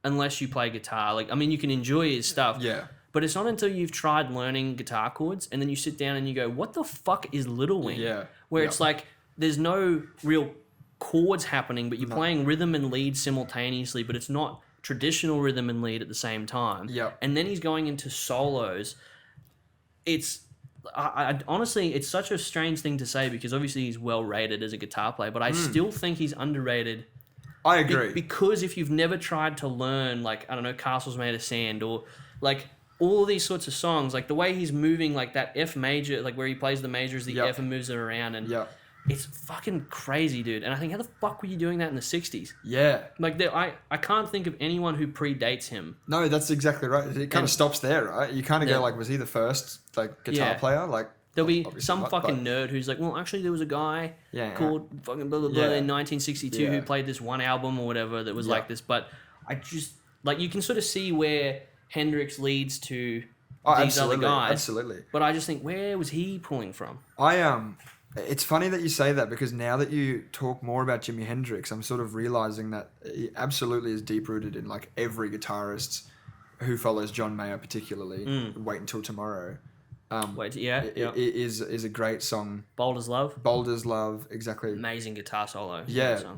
unless you play guitar. Like, I mean, you can enjoy his stuff. But it's not until you've tried learning guitar chords and then you sit down and you go, what the fuck is Little Wing? Where it's like, there's no real chords happening, but you're playing rhythm and lead simultaneously, but it's not traditional rhythm and lead at the same time. And then he's going into solos. I honestly, it's such a strange thing to say because obviously he's well rated as a guitar player, but I still think he's underrated. I agree. Because if you've never tried to learn, like, I don't know, Castles Made of Sand or like all of these sorts of songs, like the way he's moving, like that F major, like where he plays the major as the F and moves it around, and it's fucking crazy, dude. And I think, how the fuck were you doing that in the 60s? Like, I can't think of anyone who predates him. No, that's exactly right. It kind of stops there, right? You kind of go like, was he the first like guitar player? Like, there'll be some fucking nerd who's like, well, actually, there was a guy called fucking blah, blah, blah in 1962 who played this one album or whatever that was like this. But I just, like, you can sort of see where Hendrix leads to these other guys. Absolutely. But I just think, where was he pulling from? It's funny that you say that because now that you talk more about Jimi Hendrix, I'm sort of realizing that he absolutely is deep-rooted in like every guitarist who follows John Mayer particularly. Wait Until Tomorrow. It is a great song. Bold as Love, exactly. Amazing guitar solo.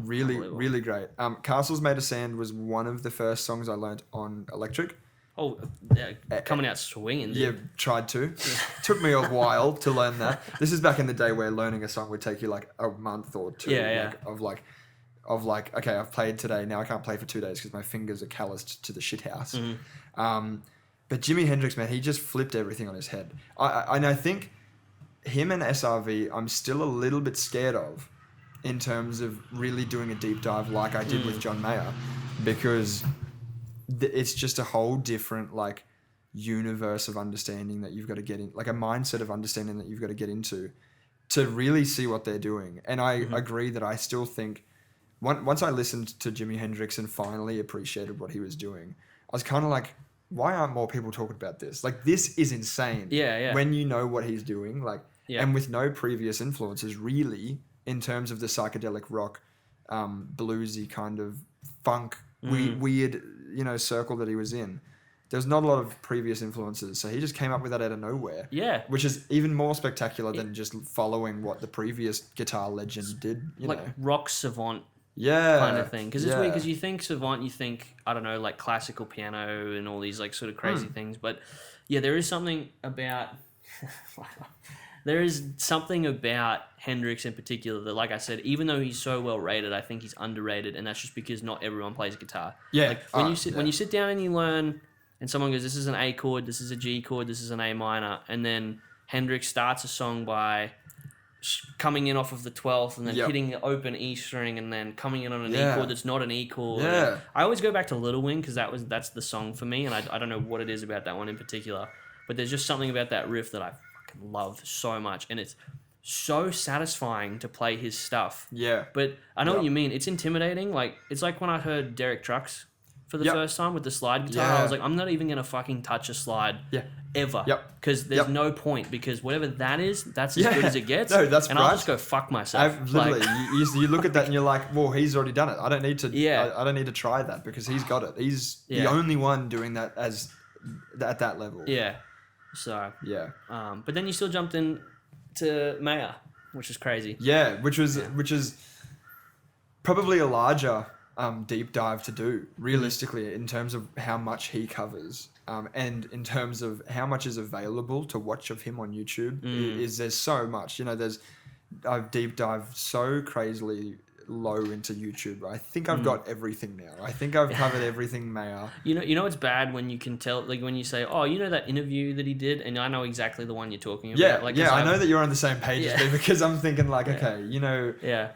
Really great. Castles Made of Sand was one of the first songs I learned on electric. Oh, coming out swinging. Dude. Yeah, tried to. Took me a while to learn that. This is back in the day where learning a song would take you like a month or two. Of like, okay, I've played today. Now I can't play for 2 days because my fingers are calloused to the shit house. But Jimi Hendrix, man, he just flipped everything on his head. I think him and SRV, I'm still a little bit scared of in terms of really doing a deep dive like I did with John Mayer, because it's just a whole different like universe of understanding that you've got to get in, like a mindset of understanding that you've got to get into to really see what they're doing. And I agree that I still think once I listened to Jimi Hendrix and finally appreciated what he was doing, I was kind of like, why aren't more people talking about this? Like, this is insane. When you know what he's doing, like, and with no previous influences really in terms of the psychedelic rock, bluesy kind of funk, weird, circle that he was in. There's not a lot of previous influences, so he just came up with that out of nowhere. Which is even more spectacular than just following what the previous guitar legend did. Like rock savant kind of thing. Because it's weird, because you think savant, you think, I don't know, like classical piano and all these like sort of crazy things. But yeah, there is something about... There is something about Hendrix in particular that, like I said, even though he's so well rated, I think he's underrated, and that's just because not everyone plays guitar. Like when you sit down and you learn, and someone goes, "This is an A chord, this is a G chord, this is an A minor," and then Hendrix starts a song by coming in off of the 12th and then hitting the open E string and then coming in on an E chord that's not an E chord. I always go back to Little Wing because that's the song for me, and I don't know what it is about that one in particular, but there's just something about that riff that I love so much, and it's so satisfying to play his stuff. But I know what you mean. It's intimidating. Like, it's like when I heard Derek Trucks for the first time with the slide guitar. I was like, I'm not even gonna fucking touch a slide ever. Because there's no point, because whatever that is, that's as good as it gets. No, that's and right. I'll just go fuck myself. Literally, you look at that and you're like, well, he's already done it. I don't need to. I don't need to try that because he's got it. He's the only one doing that at that level. So but then you still jumped in to Mayer, which is crazy. Which is probably a larger deep dive to do realistically in terms of how much he covers, and in terms of how much is available to watch of him on YouTube. There's so much, I've deep dived so crazily low into YouTube. I think I've got everything now. I think I've covered everything Mayer. You know it's bad when you can tell, like when you say, oh, you know that interview that he did, and I know exactly the one you're talking about. Yeah, like, I know that you're on the same page as me because I'm thinking like, okay,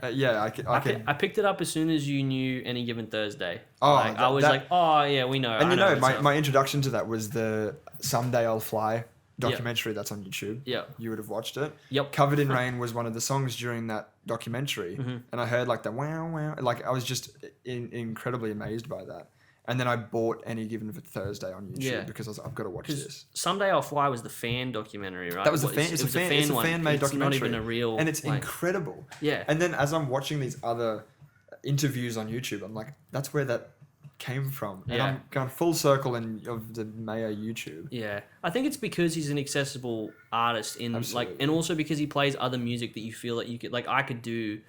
I picked it up as soon as you knew Any Given Thursday. Oh, I was like, oh yeah, we know. And I my introduction to that was the Someday I'll Fly documentary that's on YouTube. Yeah. You would have watched it. Yep. Covered in Rain was one of the songs during that documentary. And I heard like the wow, wow. Like I was just incredibly amazed by that. And then I bought Any Given Thursday on YouTube because I was like, I've got to watch this. Someday I'll Fly was the fan documentary, right? That was it's a fan-made documentary. It's not even a real... And it's incredible. Yeah. And then as I'm watching these other interviews on YouTube, I'm like, that's where that came from. And I'm going full circle of the Mayer YouTube. Yeah. I think it's because he's an accessible artist Absolutely. and also because he plays other music that you feel that you could, like I could do,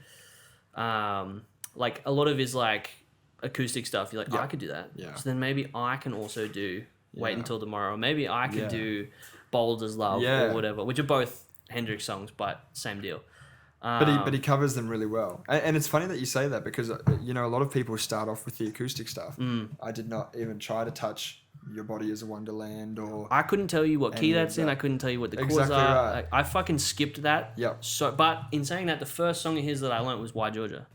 like a lot of his like acoustic stuff. You're like, I could do that. Yeah. So then maybe I can also do Wait Until Tomorrow. Or maybe I could do Bold as Love or whatever, which are both Hendrix songs, but same deal. But he covers them really well. And it's funny that you say that because, you know, a lot of people start off with the acoustic stuff. I did not even try to touch Your Body is a Wonderland or... I couldn't tell you what key that's in. I couldn't tell you what the chords are. Right. I fucking skipped that. Yep. So, but in saying that, the first song of his that I learnt was Why Georgia.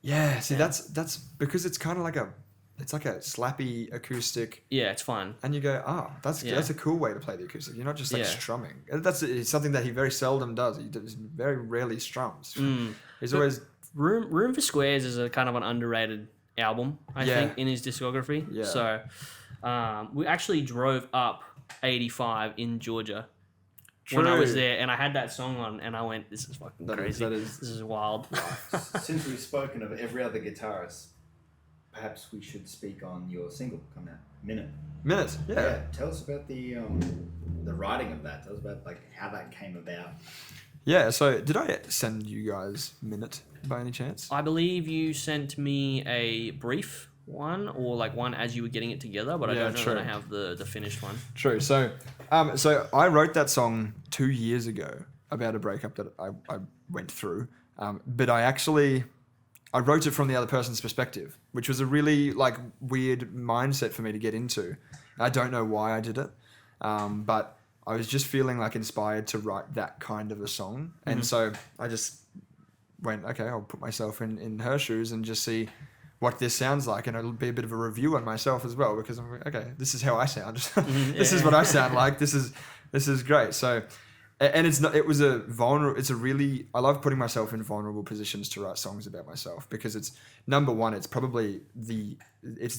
Yeah, see, that's because it's kind of like it's like a slappy acoustic. Yeah, it's fun. And you go, that's a cool way to play the acoustic. You're not just like strumming. It's something that he very seldom does. He very rarely strums. He's always... Room for Squares is a kind of an underrated album, I think, in his discography. Yeah. So we actually drove up 85 in Georgia when I was there, and I had that song on, and I went, this is fucking crazy. This is wild. Since we've spoken of every other guitarist, perhaps we should speak on your single coming out, Minute. Yeah. Tell us about the writing of that. Tell us about like how that came about. Yeah, so did I send you guys Minute by any chance? I believe you sent me a brief one or like one as you were getting it together, but I don't know that I have the finished one. True. So I wrote that song 2 years ago about a breakup that I went through, but I wrote it from the other person's perspective, which was a really like weird mindset for me to get into. I don't know why I did it, but I was just feeling like inspired to write that kind of a song. And so I just went, okay, I'll put myself in her shoes and just see what this sounds like. And it'll be a bit of a review on myself as well, because I'm like, okay, this is how I sound. This is what I sound like. This is great. So, and I love putting myself in vulnerable positions to write songs about myself, because it's number one, it's probably the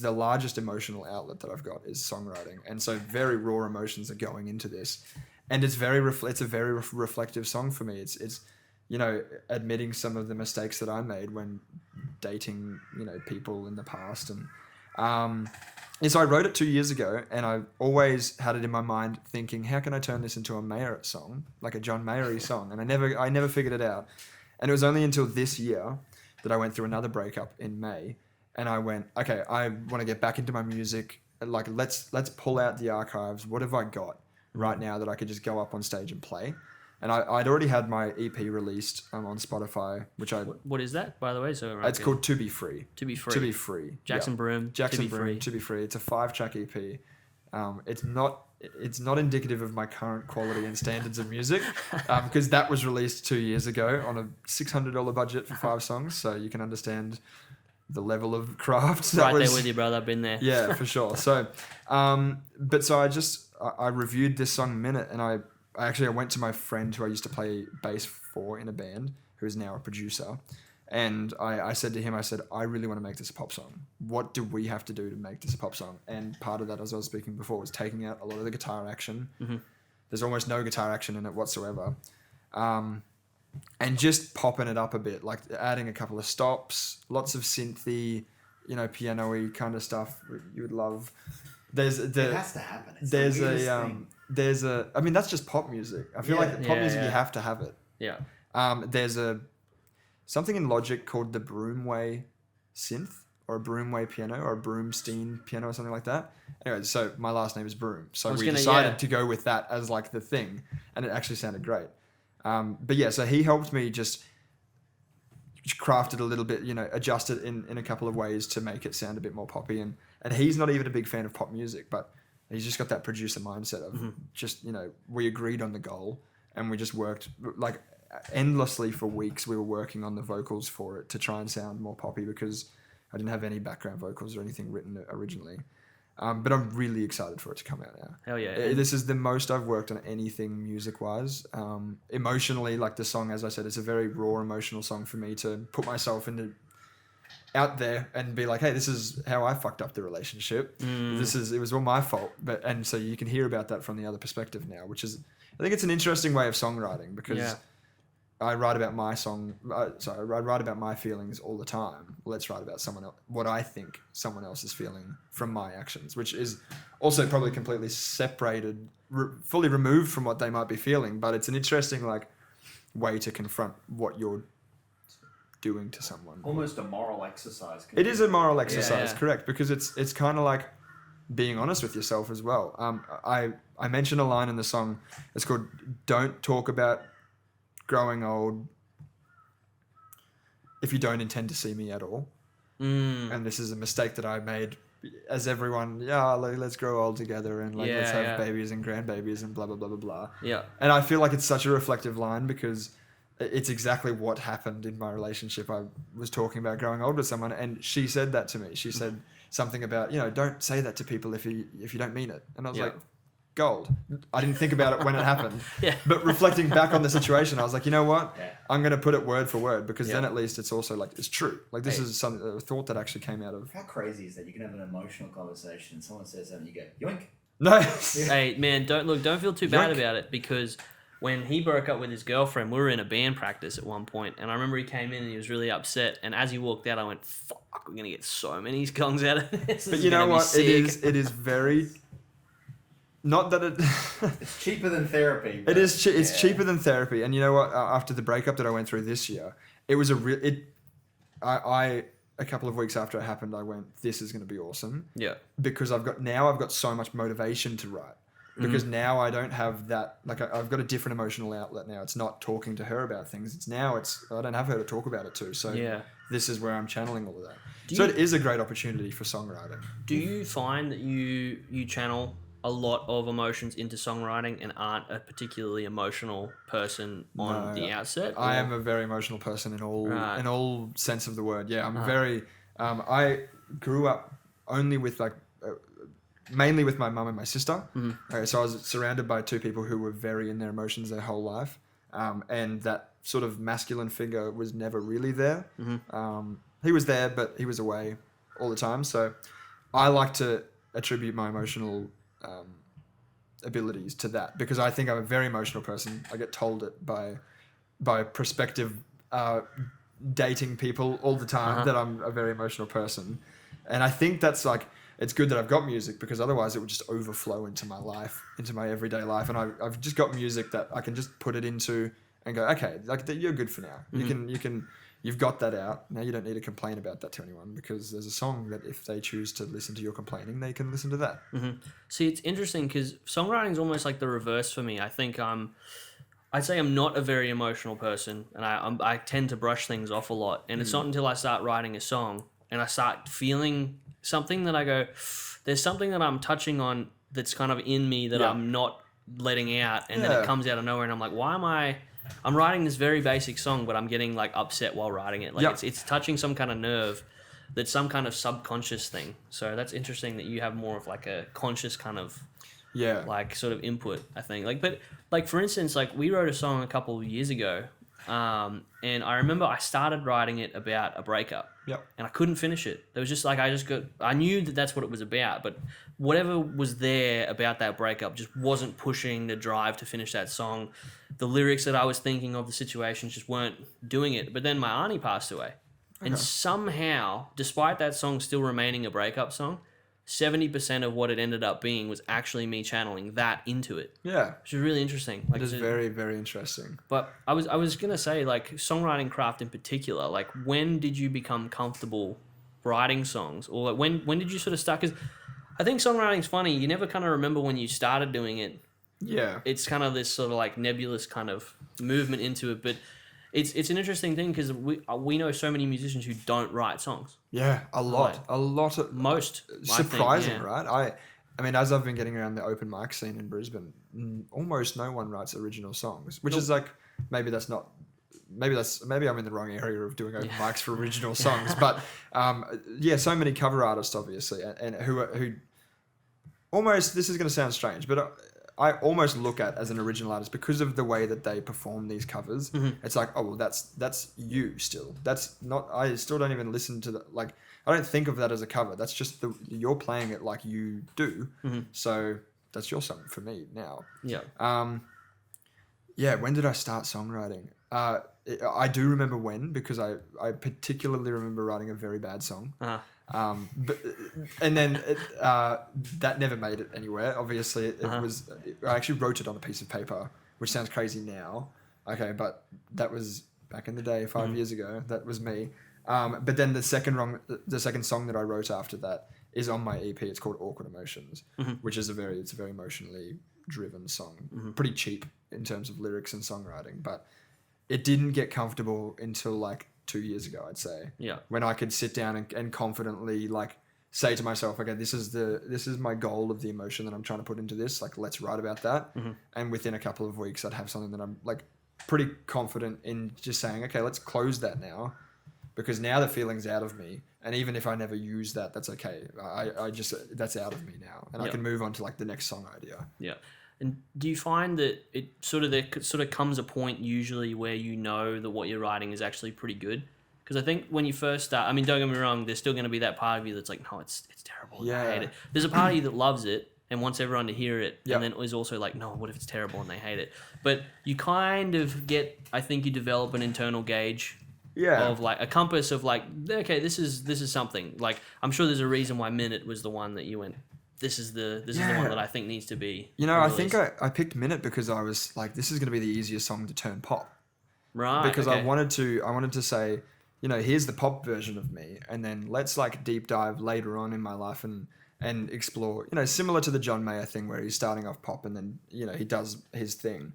largest emotional outlet that I've got is songwriting. And so very raw emotions are going into this, and it's a very reflective song for me. It's, you know, admitting some of the mistakes that I made when dating, you know, people in the past. And so I wrote it 2 years ago, and I always had it in my mind thinking, how can I turn this into a Mayer song, like a John Mayer-y song? And I never figured it out. And it was only until this year that I went through another breakup in May, and I went, okay, I want to get back into my music. Like, let's pull out the archives. What have I got right now that I could just go up on stage and play? And I'd already had my EP released on Spotify, which What is that, by the way? So it's called To Be Free. To Be Free. To Be Free. Jackson Broom. To Be Free. To Be Free. It's a 5-track EP. It's not indicative of my current quality and standards of music, because that was released 2 years ago on a $600 budget for 5 songs. So you can understand the level of craft. There with you, brother. I've been there. Yeah, for sure. So, I reviewed this song Minute, and I went to my friend who I used to play bass for in a band, who is now a producer. And I said to him, I really want to make this a pop song. What do we have to do to make this a pop song? And part of that, as I was speaking before, was taking out a lot of the guitar action. There's almost no guitar action in it whatsoever. And just popping it up a bit, like adding a couple of stops, lots of synthy, you know, piano-y kind of stuff you would love. It has to happen. I mean, that's just pop music. I feel like pop music, you have to have it. Yeah. There's something in Logic called the Broomway synth, or a Broomway piano, or a Broomstein piano, or something like that. Anyway, so my last name is Broom. So we decided to go with that as like the thing, and it actually sounded great. But yeah, so he helped me just crafted a little bit, adjusted in a couple of ways to make it sound a bit more poppy. And he's not even a big fan of pop music, but he's just got that producer mindset of just, we agreed on the goal and we just worked like endlessly for weeks. We were working on the vocals for it to try and sound more poppy because I didn't have any background vocals or anything written originally. But I'm really excited for it to come out now. Hell yeah. This is the most I've worked on anything music-wise. Emotionally, like the song, as I said, it's a very raw, emotional song for me to put myself out there and be like, hey, this is how I fucked up the relationship. It was all my fault. And so you can hear about that from the other perspective now, which is, I think it's an interesting way of songwriting because I write about my I write about my feelings all the time. Let's write about someone else, what I think someone else is feeling from my actions, which is also probably completely separated, fully removed from what they might be feeling. But it's an interesting way to confront what you're doing to someone. Almost a moral exercise. It is a moral exercise, correct? Because it's kind of like being honest with yourself as well. I mentioned a line in the song. It's called "Don't talk about growing old if you don't intend to see me at all." And this is a mistake that I made, as everyone, let's grow old together and let's have babies and grandbabies and blah blah blah blah blah. Yeah. And I feel like it's such a reflective line because it's exactly what happened in my relationship. I was talking about growing old with someone and she said that to me. She said something about, don't say that to people if you don't mean it. And I was like, gold. I didn't think about it when it happened. But reflecting back on the situation, I was like, you know what? I'm going to put it word for word because then at least it's also it's true. Like this is a thought that actually came out of. How crazy is that? You can have an emotional conversation and someone says something, you go, yoink. No. Hey, man, don't feel too bad about it because when he broke up with his girlfriend, we were in a band practice at one point, and I remember he came in and he was really upset. And as he walked out, I went, "Fuck, we're gonna get so many songs out of this." But you know what? It is very. Not that it. It's cheaper than therapy. It is. It's cheaper than therapy, and you know what? After the breakup that I went through this year, it was I a couple of weeks after it happened, I went, "This is going to be awesome." Yeah. Because I've got so much motivation to write. Because now I don't have that, I've got a different emotional outlet now. It's not talking to her about things. I don't have her to talk about it to. So this is where I'm channeling all of that. It is a great opportunity for songwriting. Do you find that you channel a lot of emotions into songwriting and aren't a particularly emotional person on the outset? I am a very emotional person in all sense of the word. Yeah, I'm very, I grew up only with mainly with my mum and my sister. So I was surrounded by two people who were very in their emotions their whole life. And that sort of masculine figure was never really there. He was there, but he was away all the time. So I like to attribute my emotional abilities to that because I think I'm a very emotional person. I get told it by prospective dating people all the time that I'm a very emotional person. And I think that's it's good that I've got music because otherwise it would just overflow into my life, into my everyday life. And I've just got music that I can just put it into and go, okay, you're good for now. You've got that out. Now you don't need to complain about that to anyone because there's a song that if they choose to listen to your complaining, they can listen to that. See, it's interesting because songwriting is almost like the reverse for me. I think I'd say I'm not a very emotional person and I tend to brush things off a lot. And it's not until I start writing a song and I start feeling something that I go, there's something that I'm touching on that's kind of in me that I'm not letting out, and then it comes out of nowhere, and I'm like, why am I'm writing this very basic song, but I'm getting upset while writing it. It's touching some kind of nerve that's some kind of subconscious thing. So that's interesting that you have more of a conscious kind of sort of input, I think. But for instance, we wrote a song a couple of years ago. And I remember I started writing it about a breakup. And I couldn't finish it. It was just I knew that that's what it was about, but whatever was there about that breakup just wasn't pushing the drive to finish that song. The lyrics that I was thinking of the situations just weren't doing it. But then my auntie passed away. And somehow, despite that song still remaining a breakup song, 70% of what it ended up being was actually me channeling that into it. Yeah. Which is really interesting. It is very, very interesting. But I was going to say, songwriting craft in particular, when did you become comfortable writing songs? Or when did you sort of start? Because I think songwriting's funny. You never kind of remember when you started doing it. Yeah. It's kind of this sort of nebulous kind of movement into it. But It's an interesting thing because we know so many musicians who don't write songs. Yeah, a lot of Most surprising, I think, right? I mean, as I've been getting around the open mic scene in Brisbane, almost no one writes original songs, which is like maybe I'm in the wrong area of doing open mics for original songs, but so many cover artists obviously, and who almost, this is going to sound strange, but I almost look at as an original artist because of the way that they perform these covers. It's like, oh well, that's you still. That's not. I still don't even listen to the like. I don't think of that as a cover. That's just you're playing it like you do. So that's your song for me now. Yeah. When did I start songwriting? I do remember when, because I particularly remember writing a very bad song. And then that never made it anywhere. Obviously, it was. I actually wrote it on a piece of paper, which sounds crazy now. Okay, but that was back in the day, 5 years ago. That was me. But then the second song that I wrote after that is on my EP. It's called Awkward Emotions, which is it's a very emotionally driven song. Pretty cheap in terms of lyrics and songwriting, but it didn't get comfortable until like 2 years ago, I'd say. Yeah. When I could sit down and confidently like say to myself, okay, this is my goal of the emotion that I'm trying to put into this. Like, let's write about that. And within a couple of weeks, I'd have something that I'm like pretty confident in just saying, okay, let's close that now, because now the feeling's out of me. And even if I never use that, that's okay. I just, that's out of me now. And I can move on to like the next song idea. Yeah. And do you find that there sort of comes a point usually where you know that what you're writing is actually pretty good? Because I think when you first start, I mean, don't get me wrong, there's still going to be that part of you that's like, no, it's terrible. Yeah. I hate it. There's a part of you that loves it and wants everyone to hear it. And then is also like, no, what if it's terrible and they hate it? But you kind of I think you develop an internal gauge of like a compass of like, okay, this is something. Like, I'm sure there's a reason why Minute was the one that you went, this is the one that I think needs to be. You know, released. I think I picked Minute because I was like, this is going to be the easiest song to turn pop. Right. Because I wanted to say, you know, here's the pop version of me, and then let's like deep dive later on in my life and explore, you know, similar to the John Mayer thing where he's starting off pop and then, you know, he does his thing,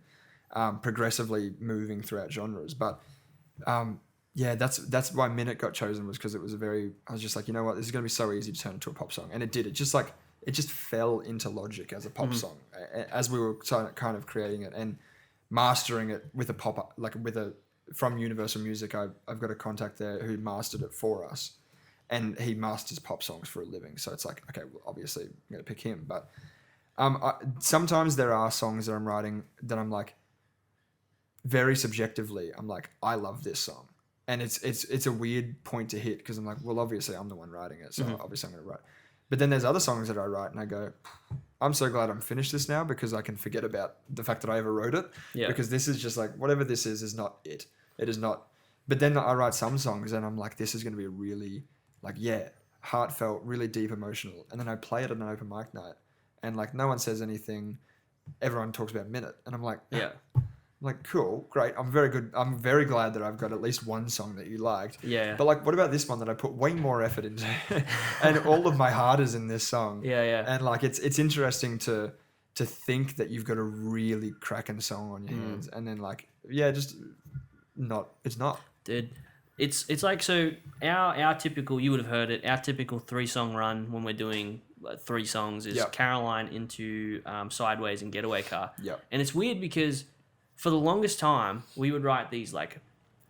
progressively moving throughout genres. But that's why Minute got chosen, was because I was just like, you know what, this is going to be so easy to turn into a pop song. And it did. It just fell into logic as a pop song as we were kind of creating it and mastering it with a pop, like from Universal Music. I've got a contact there who mastered it for us, and he masters pop songs for a living. So it's like, okay, well, obviously I'm going to pick him. But sometimes there are songs that I'm writing that I'm like, very subjectively, I'm like, I love this song. And it's a weird point to hit, because I'm like, well, obviously I'm the one writing it, so obviously I'm going to write. But then there's other songs that I write and I go, I'm so glad I'm finished this now, because I can forget about the fact that I ever wrote it. Yeah. Because this is just like, whatever this is not it. It is not. But then I write some songs and I'm like, this is going to be really like, heartfelt, really deep, emotional. And then I play it at an open mic night and like no one says anything. Everyone talks about Minute. And I'm like, I'm like, cool, great. I'm very glad that I've got at least one song that you liked. Yeah. But like, what about this one that I put way more effort into, and all of my heart is in this song. Yeah. And like, it's interesting to think that you've got a really cracking song on your hands, and then like, it's not. Dude, it's like, so our typical, you would have heard it, our typical 3-song run when we're doing 3 songs is Caroline, Into, Sideways, and Getaway Car. Yep. And it's weird because for the longest time, we would write these like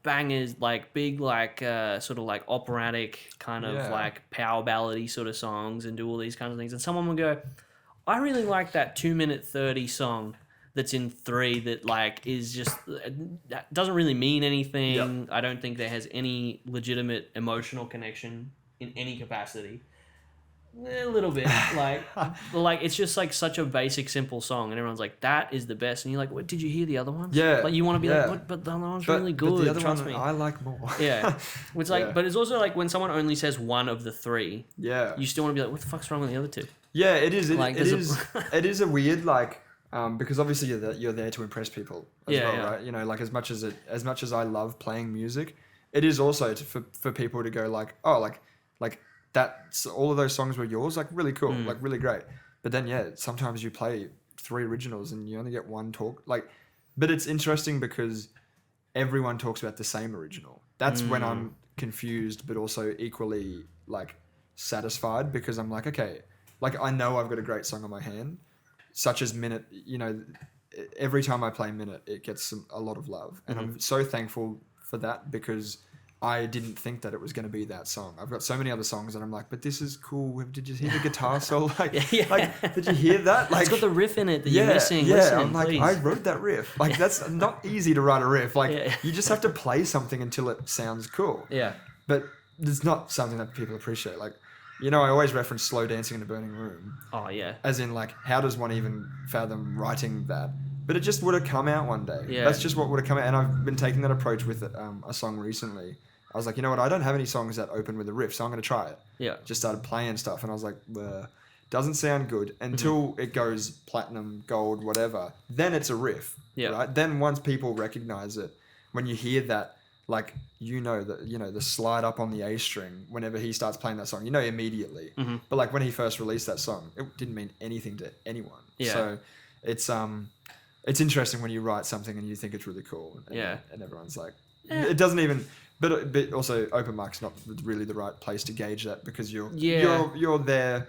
bangers, like big, like sort of like operatic kind of like power ballady sort of songs, and do all these kinds of things. And someone would go, I really like that 2-minute 30 song that's in 3 that like is just, that doesn't really mean anything. Yep. I don't think there has any legitimate emotional connection in any capacity. A little bit, like it's just like such a basic, simple song, and everyone's like, "That is the best." And you're like, "What? Did you hear the other ones?" Yeah, like you want to be like, "What?" But the other one's really good. But the other trust one, me, I like more. Yeah, it's like, but it's also like when someone only says one of the 3. Yeah, you still want to be like, "What the fuck's wrong with the other 2?" Yeah, it is. It is a weird like, because obviously you're there to impress people as well, right? You know, like as much as I love playing music, it is also for people to go like, oh, like. That's all of those songs were yours, like really cool, like really great. But then sometimes you play 3 originals and you only get one talk. Like, but it's interesting because everyone talks about the same original. That's when I'm confused, but also equally like satisfied, because I'm like, okay, like I know I've got a great song on my hand, such as Minute. You know, every time I play Minute, it gets a lot of love, and I'm so thankful for that, because I didn't think that it was going to be that song. I've got so many other songs that I'm like, but this is cool. Did you hear the guitar solo? Like, like, did you hear that? Like, it's got the riff in it that you're missing. Yeah, Listen, I'm like, please. I wrote that riff. Like, that's not easy to write a riff. Like, you just have to play something until it sounds cool. Yeah. But it's not something that people appreciate. Like, you know, I always reference slow dancing in a burning room. Oh, yeah. As in, like, how does one even fathom writing that? But it just would have come out one day. Yeah. That's just what would have come out. And I've been taking that approach with a song recently. I was like, you know what? I don't have any songs that open with a riff, so I'm going to try it. Yeah. Just started playing stuff, and I was like, doesn't sound good until it goes platinum, gold, whatever. Then it's a riff. Yeah. Right. Then once people recognize it, when you hear that, like, the slide up on the A string whenever he starts playing that song, you know immediately. But like when he first released that song, it didn't mean anything to anyone. Yeah. So it's interesting when you write something and you think it's really cool. And, and everyone's like, it doesn't even. But also open mic's not really the right place to gauge that, because you're there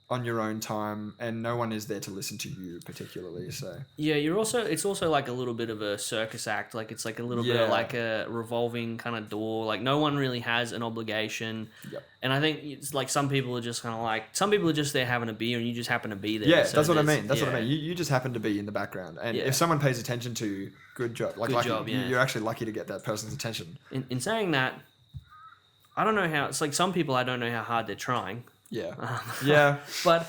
on your own time, and no one is there to listen to you particularly. So it's also like a little bit of a circus act. Like it's like a little bit of like a revolving kind of door. Like no one really has an obligation. Yep. And I think it's like some people are just kind of like, some people are just there having a beer, and you just happen to be there. Yeah, so that's what I mean. That's what I mean. You just happen to be in the background, and if someone pays attention to you, good job. Like, good job. Yeah. You're actually lucky to get that person's attention. In saying that, I don't know how. It's like some people, I don't know how hard they're trying. Yeah. Yeah. But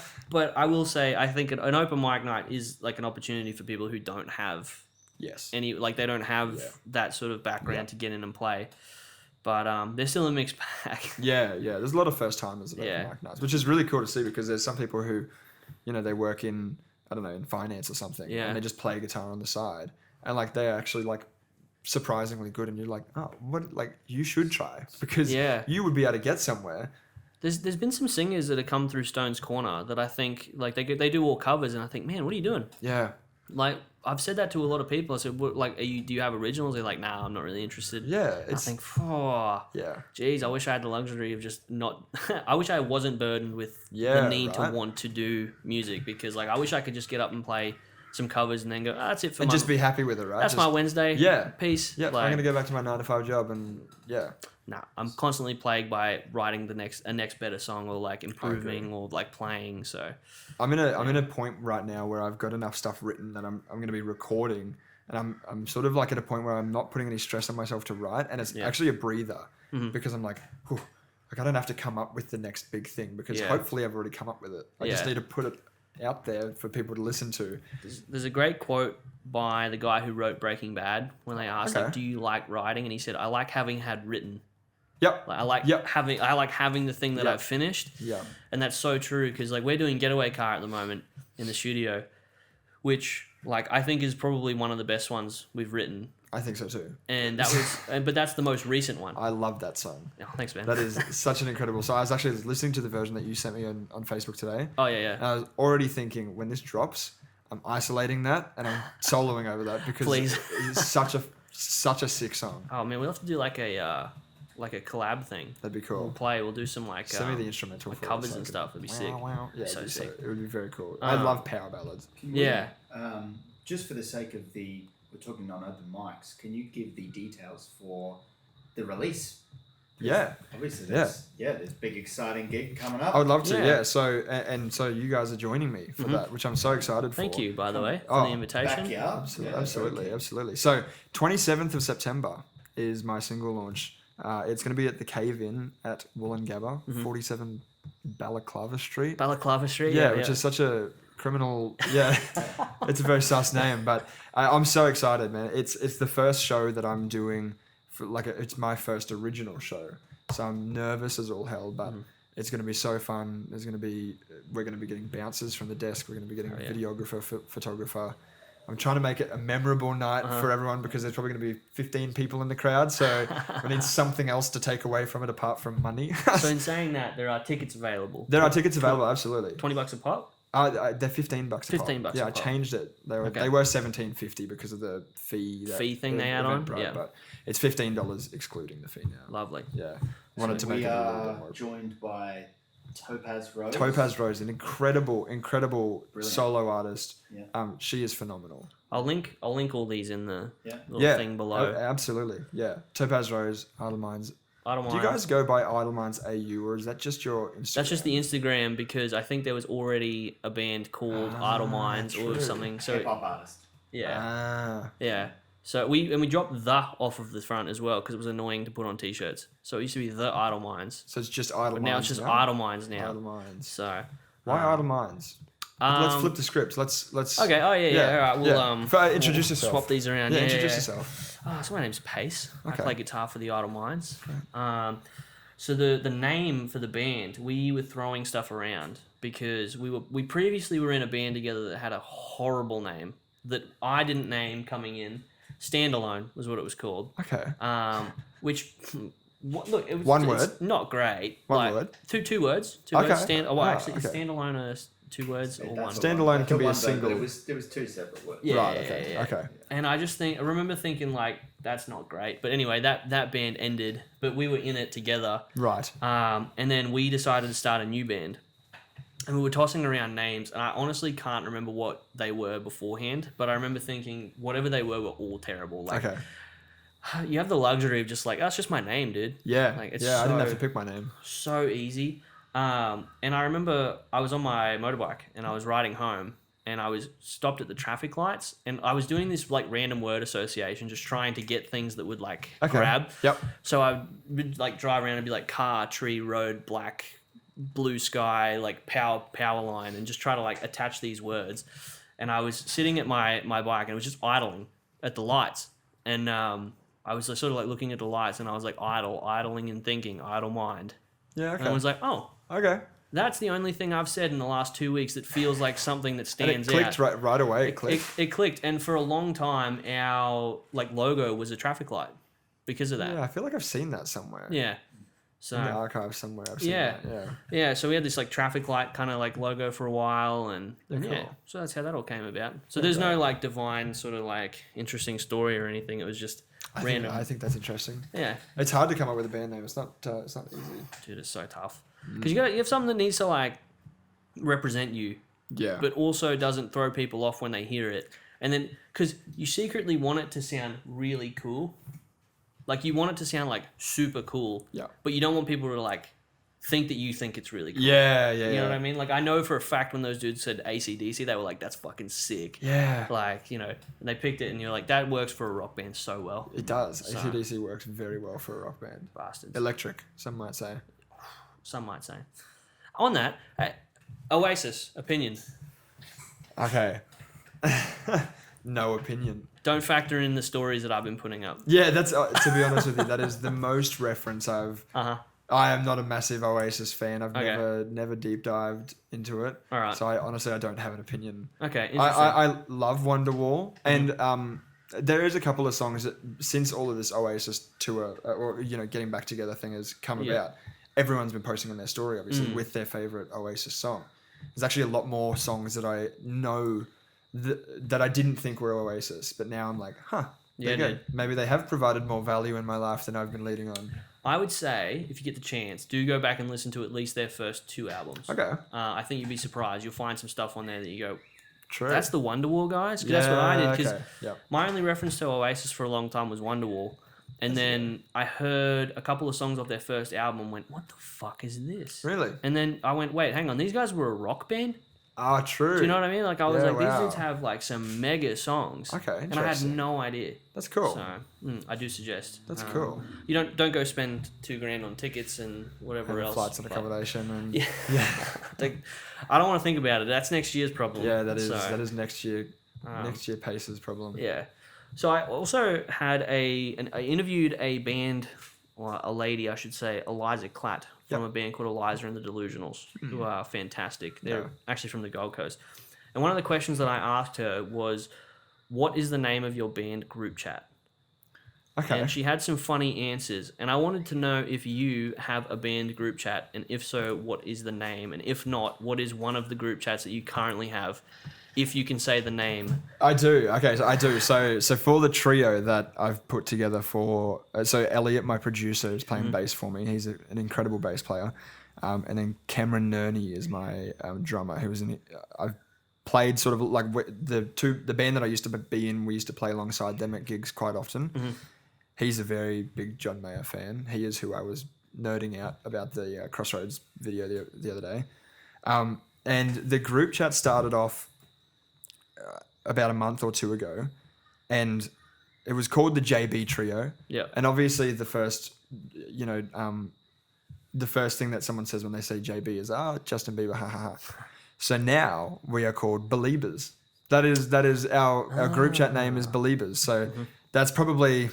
I will say, I think an open mic night is like an opportunity for people who don't have any, like they don't have that sort of background to get in and play. But they're still a mixed bag. Yeah. There's a lot of first timers at open mic nights, which is really cool to see, because there's some people who, you know, they work in, I don't know, in finance or something, and they just play guitar on the side, and like they're actually like surprisingly good, and you're like, oh, what? Like you should try, because you would be able to get somewhere. There's been some singers that have come through Stone's Corner that I think, like, they do all covers, and I think, man, what are you doing? Yeah. Like, I've said that to a lot of people. I said, like, do you have originals? They're like, nah, I'm not really interested. Yeah. I think, geez, I wish I had the luxury of just not, I wish I wasn't burdened with the need to want to do music, because, like, I wish I could just get up and play some covers and then go, that's it for and just be happy with it, right? That's my Wednesday. Yeah. Peace. Yeah. Like, I'm going to go back to my 9-to-5 job, and Nah, I'm constantly plagued by writing a next better song, or like improving, or like playing. So I'm in a point right now where I've got enough stuff written that I'm going to be recording, and I'm sort of like at a point where I'm not putting any stress on myself to write, and it's actually a breather, because I'm like, like I don't have to come up with the next big thing, because hopefully I've already come up with it. I just need to put it out there for people to listen to. There's a great quote by the guy who wrote Breaking Bad when they asked, like, do you like writing? And he said, I like having had written. Yep. Like, I like having the thing that I've finished. Yeah. And that's so true, because like we're doing Getaway Car at the moment in the studio, which like I think is probably one of the best ones we've written. I think so too. And that was, but that's the most recent one. I love that song. Oh, thanks, man. That is such an incredible song. I was actually listening to the version that you sent me on Facebook today. Oh yeah. And I was already thinking, when this drops, I'm isolating that and I'm soloing over that, because it's such a sick song. Oh man, we'll have to do like a collab thing. That'd be cool. We'll do some like send me the instrumental like covers and stuff. It'd be sick. Wow. Yeah, so sick. It would be very cool. I love power ballads. Just for the sake of we're talking on open mics, can you give the details for the release? Yeah. Obviously, there's big exciting gig coming up. I would love to. Yeah. So so you guys are joining me for that, which I'm so excited for. Thank you, by the way, for the invitation. Back you up. Absolutely. So 27th of September is my single launch. It's going to be at the Cave-In at Wollongabba, 47 Balaclava Street. Yeah, which is such a criminal. Yeah, it's a very sus name, but I'm so excited, man. It's the first show that I'm doing. It's my first original show, so I'm nervous as all hell, but it's going to be so fun. We're going to be getting bouncers from the desk. We're going to be getting a videographer, photographer. I'm trying to make it a memorable night for everyone, because there's probably going to be 15 people in the crowd, so we need something else to take away from it apart from money. So in saying that, there are tickets available. There are tickets available, absolutely. $20 a pop? They're $15 a pop. $15 Yeah, a I pop. changed it. They were $17.50 because of the fee. Fee thing they add on? Eventbrite, Yeah. but it's $15 excluding the fee now. Lovely. Yeah, wanted to we make it a little are bit more. joined by Topaz Rose. Topaz Rose, an incredible Brilliant. solo artist. Yeah. She is phenomenal. I'll link all these in the Yeah. little thing below. Absolutely. Yeah, Topaz Rose, Idle Minds. Idle Do you Minds. guys go by Idle Minds AU, or is that just your Instagram? That's just the Instagram because I think there was already a band called Idle Minds or true. something. So Hip hop artist. yeah, yeah. So we dropped the off of the front as well because it was annoying to put on t-shirts. So it used to be the Idle Minds, So it's just Idle but Minds. now it's just Idle Minds now. Idle Minds. So Why Idle Minds? Let's flip the script. Let's. Okay. Oh yeah. All right. We'll introduce we'll yourself. Swap these around. Yeah, Yeah, introduce yeah. yourself. So my name's Pace. I Okay. play guitar for the Idle Minds. So the name for the band, we were throwing stuff around because we previously were in a band together that had a horrible name that I didn't name coming in. Standalone was what it was called. Okay. Which look, it was One it's word? not great. One word? Two words. Two Okay. words. Actually, okay. standalone are 2 words or one. That's Standalone that's can be a one, but single. There was 2 separate words. Yeah, Right. yeah, Okay. yeah. Okay. And I remember thinking like that's not great. But anyway, that band ended, but we were in it together. Right. And then we decided to start a new band. And we were tossing around names, and I honestly can't remember what they were beforehand, but I remember thinking whatever they were all terrible. Like, Okay. you have the luxury of just like, that's just my name, dude. Yeah. Like, it's I didn't have so- to pick my name. So easy. And I remember I was on my motorbike, and I was riding home, and I was stopped at the traffic lights, and I was doing this like random word association, just trying to get things that would like grab. Yep. So I would like drive around and be like car, tree, road, black, blue sky, like power line, and just try to like attach these words. And I was sitting at my bike and it was just idling at the lights. And I was sort of like looking at the lights and I was like idling and thinking, idle mind. Yeah. And Okay. I was like, oh, Okay. that's the only thing I've said in the last 2 weeks that feels like something that And it stands clicked out. right away. It clicked. It clicked. And for a long time, our like logo was a traffic light because of that. Yeah, I feel like I've seen that somewhere. Yeah. So In the archive somewhere. I've seen Yeah. that. Yeah. yeah, so we had this like traffic light kind of like logo for a while, and Yeah, yeah, cool. so that's how that all came about. So there's no like divine sort of like interesting story or anything. It was just random. I think that's interesting. Yeah, It's hard to come up with a band name. It's not easy. dude, it's so tough because you have something that needs to like represent you, Yeah. but also doesn't throw people off when they hear it, and then because you secretly want it to sound really cool, like you want it to sound like super cool, Yeah. but you don't want people to like think that you think it's really cool. Yeah. You know what I mean? Like, I know for a fact when those dudes said AC/DC, they were like, that's fucking sick. Yeah. Like, and they picked it and you're like, that works for a rock band so well. It does. So- AC/DC works very well for a rock band. Bastards. Electric, some might say. Some might say. On that, Oasis, opinion. Okay. No opinion. Don't factor in the stories that I've been putting up. Yeah, that's to be honest with you, that is the most reference I've. Uh-huh. I am not a massive Oasis fan. I've Okay. never deep dived into it. All right. So I don't have an opinion. Okay, I, interesting. I love Wonderwall, and there is a couple of songs that since all of this Oasis tour or getting back together thing has come Yeah. about, everyone's been posting on their story obviously with their favorite Oasis song. There's actually a lot more songs that I know that I didn't think were Oasis, but now I'm like, there Yeah, you go. dude. Maybe they have provided more value in my life than I've been leading on. I would say, if you get the chance, do go back and listen to at least their first 2 albums. Okay, I think you'd be surprised. You'll find some stuff on there that you go, true. that's the Wonderwall guys? 'Cause that's what I did. Because okay. Yep. my only reference to Oasis for a long time was Wonderwall. And then I heard a couple of songs off their first album and went, what the fuck is this? Really? And then I went, wait, hang on, these guys were a rock band? Ah, true. Do you know what I mean? Like, I was Yeah, like, these wow. dudes have like some mega songs. Okay, And I had interesting. no idea. That's cool. So, I do suggest. That's cool. You don't go spend $2,000 on tickets and whatever And else. flights and but- accommodation and Yeah. Like, I don't want to think about it. That's next year's problem. yeah, that is So, next year. Next year Pace's problem. Yeah. So I also had I interviewed a band, or a lady, I should say, Eliza Klatt, from a band called Eliza and the Delusionals, who are fantastic. They're actually from the Gold Coast. And one of the questions that I asked her was, what is the name of your band group chat? Okay. And she had some funny answers. And I wanted to know if you have a band group chat, and if so, what is the name? And if not, what is one of the group chats that you currently have? If you can say the name. I do. Okay, so I do. So for the trio that I've put together for, so Elliot, my producer, is playing bass for me. He's an incredible bass player. And then Cameron Nerney is my drummer, who was I've played sort of like the band that I used to be in. We used to play alongside them at gigs quite often. Mm-hmm. He's a very big John Mayer fan. He is who I was nerding out about the Crossroads video the other day. And the group chat started off about a month or two ago, and it was called the JB Trio. Yeah. And obviously the first thing that someone says when they say JB is, Justin Bieber, ha ha ha. So now we are called Beliebers. That is our group chat name is Beliebers. So that's probably...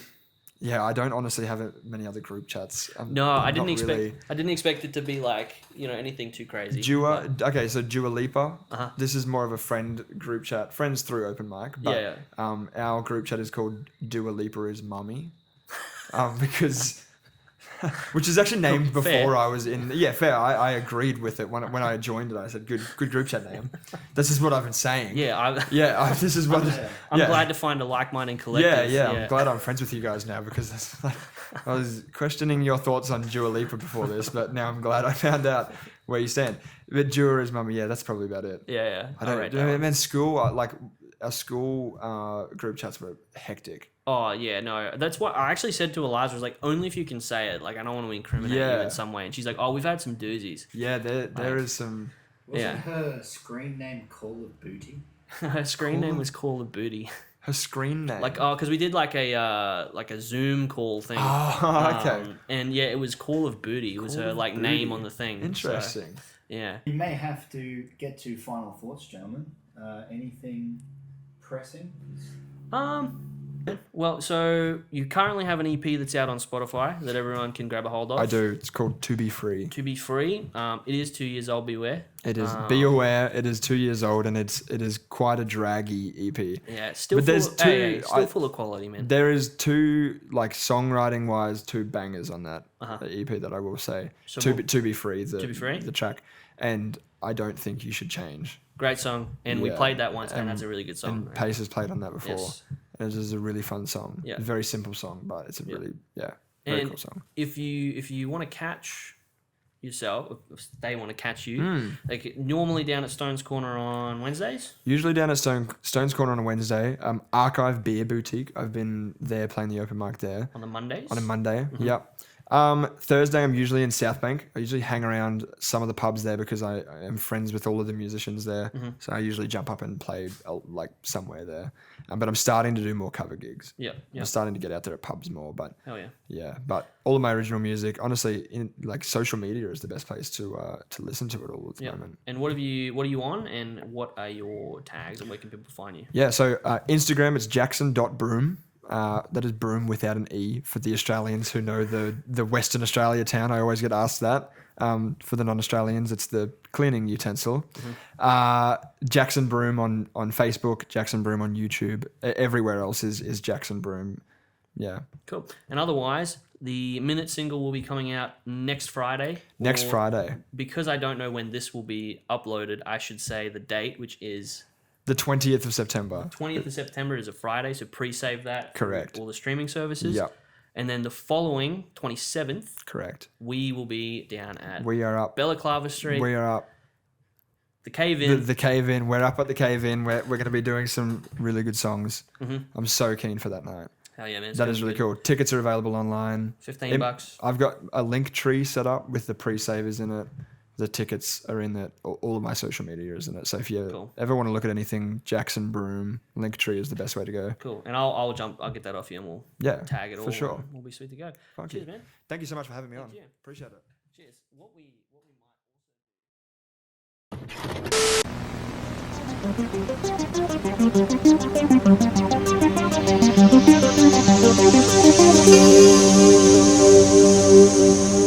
Yeah, I don't honestly have many other group chats. No, I didn't expect it to be like, anything too crazy. Okay, so Dua Lipa. This is more of a friend group chat. Friends through open mic. But, our group chat is called Dua Lipa is Mummy. Because... Which is actually named before fair. I was in... Yeah, fair. I agreed with it. When I joined it, I said, good group chat name. This is what I've been saying. Yeah. This is what... I'm glad to find a like-minded collective. Yeah. I'm glad I'm friends with you guys now, because I was questioning your thoughts on Dua Lipa before this, but now I'm glad I found out where you stand. But Dua is Mummy, that's probably about it. Yeah. I don't... Man, school... Our school group chats were hectic. Oh, yeah, no. That's what I actually said to Eliza, was like, only if you can say it. Like, I don't want to incriminate you in some way. And she's like, we've had some doozies. Yeah, there is some... Wasn't her screen name Call of Booty? Her screen name was Call of Booty. Her screen name? Like, because we did like a Zoom call thing. Oh, okay. And yeah, it was Call of Booty. It was her like name on the thing. Interesting. So, yeah. You may have to get to final thoughts, gentlemen. Anything pressing? Well, so you currently have an EP that's out on Spotify that everyone can grab a hold of. I do. It's called To Be Free. To Be Free. It is 2 years old, beware. It is. Be aware. It is 2 years old, and it is quite a draggy EP. Yeah, still full of quality, man. There is two, like songwriting wise, two bangers on that EP that I will say. So to Be Free. To Be Free, the track, and I Don't Think You Should Change. Great song, and we played that once, and that's a really good song. And Pace has played on that before. Yes. It is a really fun song. Yeah. A very simple song, but it's a really very cool song. If you want to catch yourself, if they want to catch you, like normally down at Stone's Corner on Wednesdays. Usually down at Stone's Corner on a Wednesday. Archive Beer Boutique. I've been there playing the open mic there. On the Mondays? On a Monday, yep. Thursday, I'm usually in South Bank. I usually hang around some of the pubs there because I am friends with all of the musicians there. So I usually jump up and play like somewhere there. But I'm starting to do more cover gigs. Yeah. I'm starting to get out there at pubs more. But hell yeah. Yeah, but all of my original music, honestly, like social media is the best place to listen to it all at the moment. And what are you on, and what are your tags, and where can people find you? Yeah, so Instagram, it's jackson.broom. That is Broom without an E for the Australians who know the Western Australia town. I always get asked that. For the non-Australians, it's the cleaning utensil. Jackson Broom on Facebook, Jackson Broom on YouTube. Everywhere else is Jackson Broom. Yeah. Cool. And otherwise, the Minute single will be coming out next Friday. Next Friday. Because I don't know when this will be uploaded, I should say the date, which is... The 20th of September. 20th of September is a Friday, so pre-save that. Correct. All the streaming services. Yep. And then the following, 27th. Correct. We will be down at... We are up. Balaclava Street. We are up. The Cave In. The Cave In. We're up at the Cave In. We're going to be doing some really good songs. I'm so keen for that night. Hell yeah, man. That is really cool. Tickets are available online. $15. I've got a link tree set up with the pre-savers in it. The tickets are in it. All of my social media is in it. So if you ever want to look at anything, Jackson Broom, Linktree is the best way to go. Cool. And I'll get that off you, and we'll tag it all. For sure. We'll be sweet to go. Cheers, man. Thank you so much for having me on. Appreciate it. Cheers. What we might also do.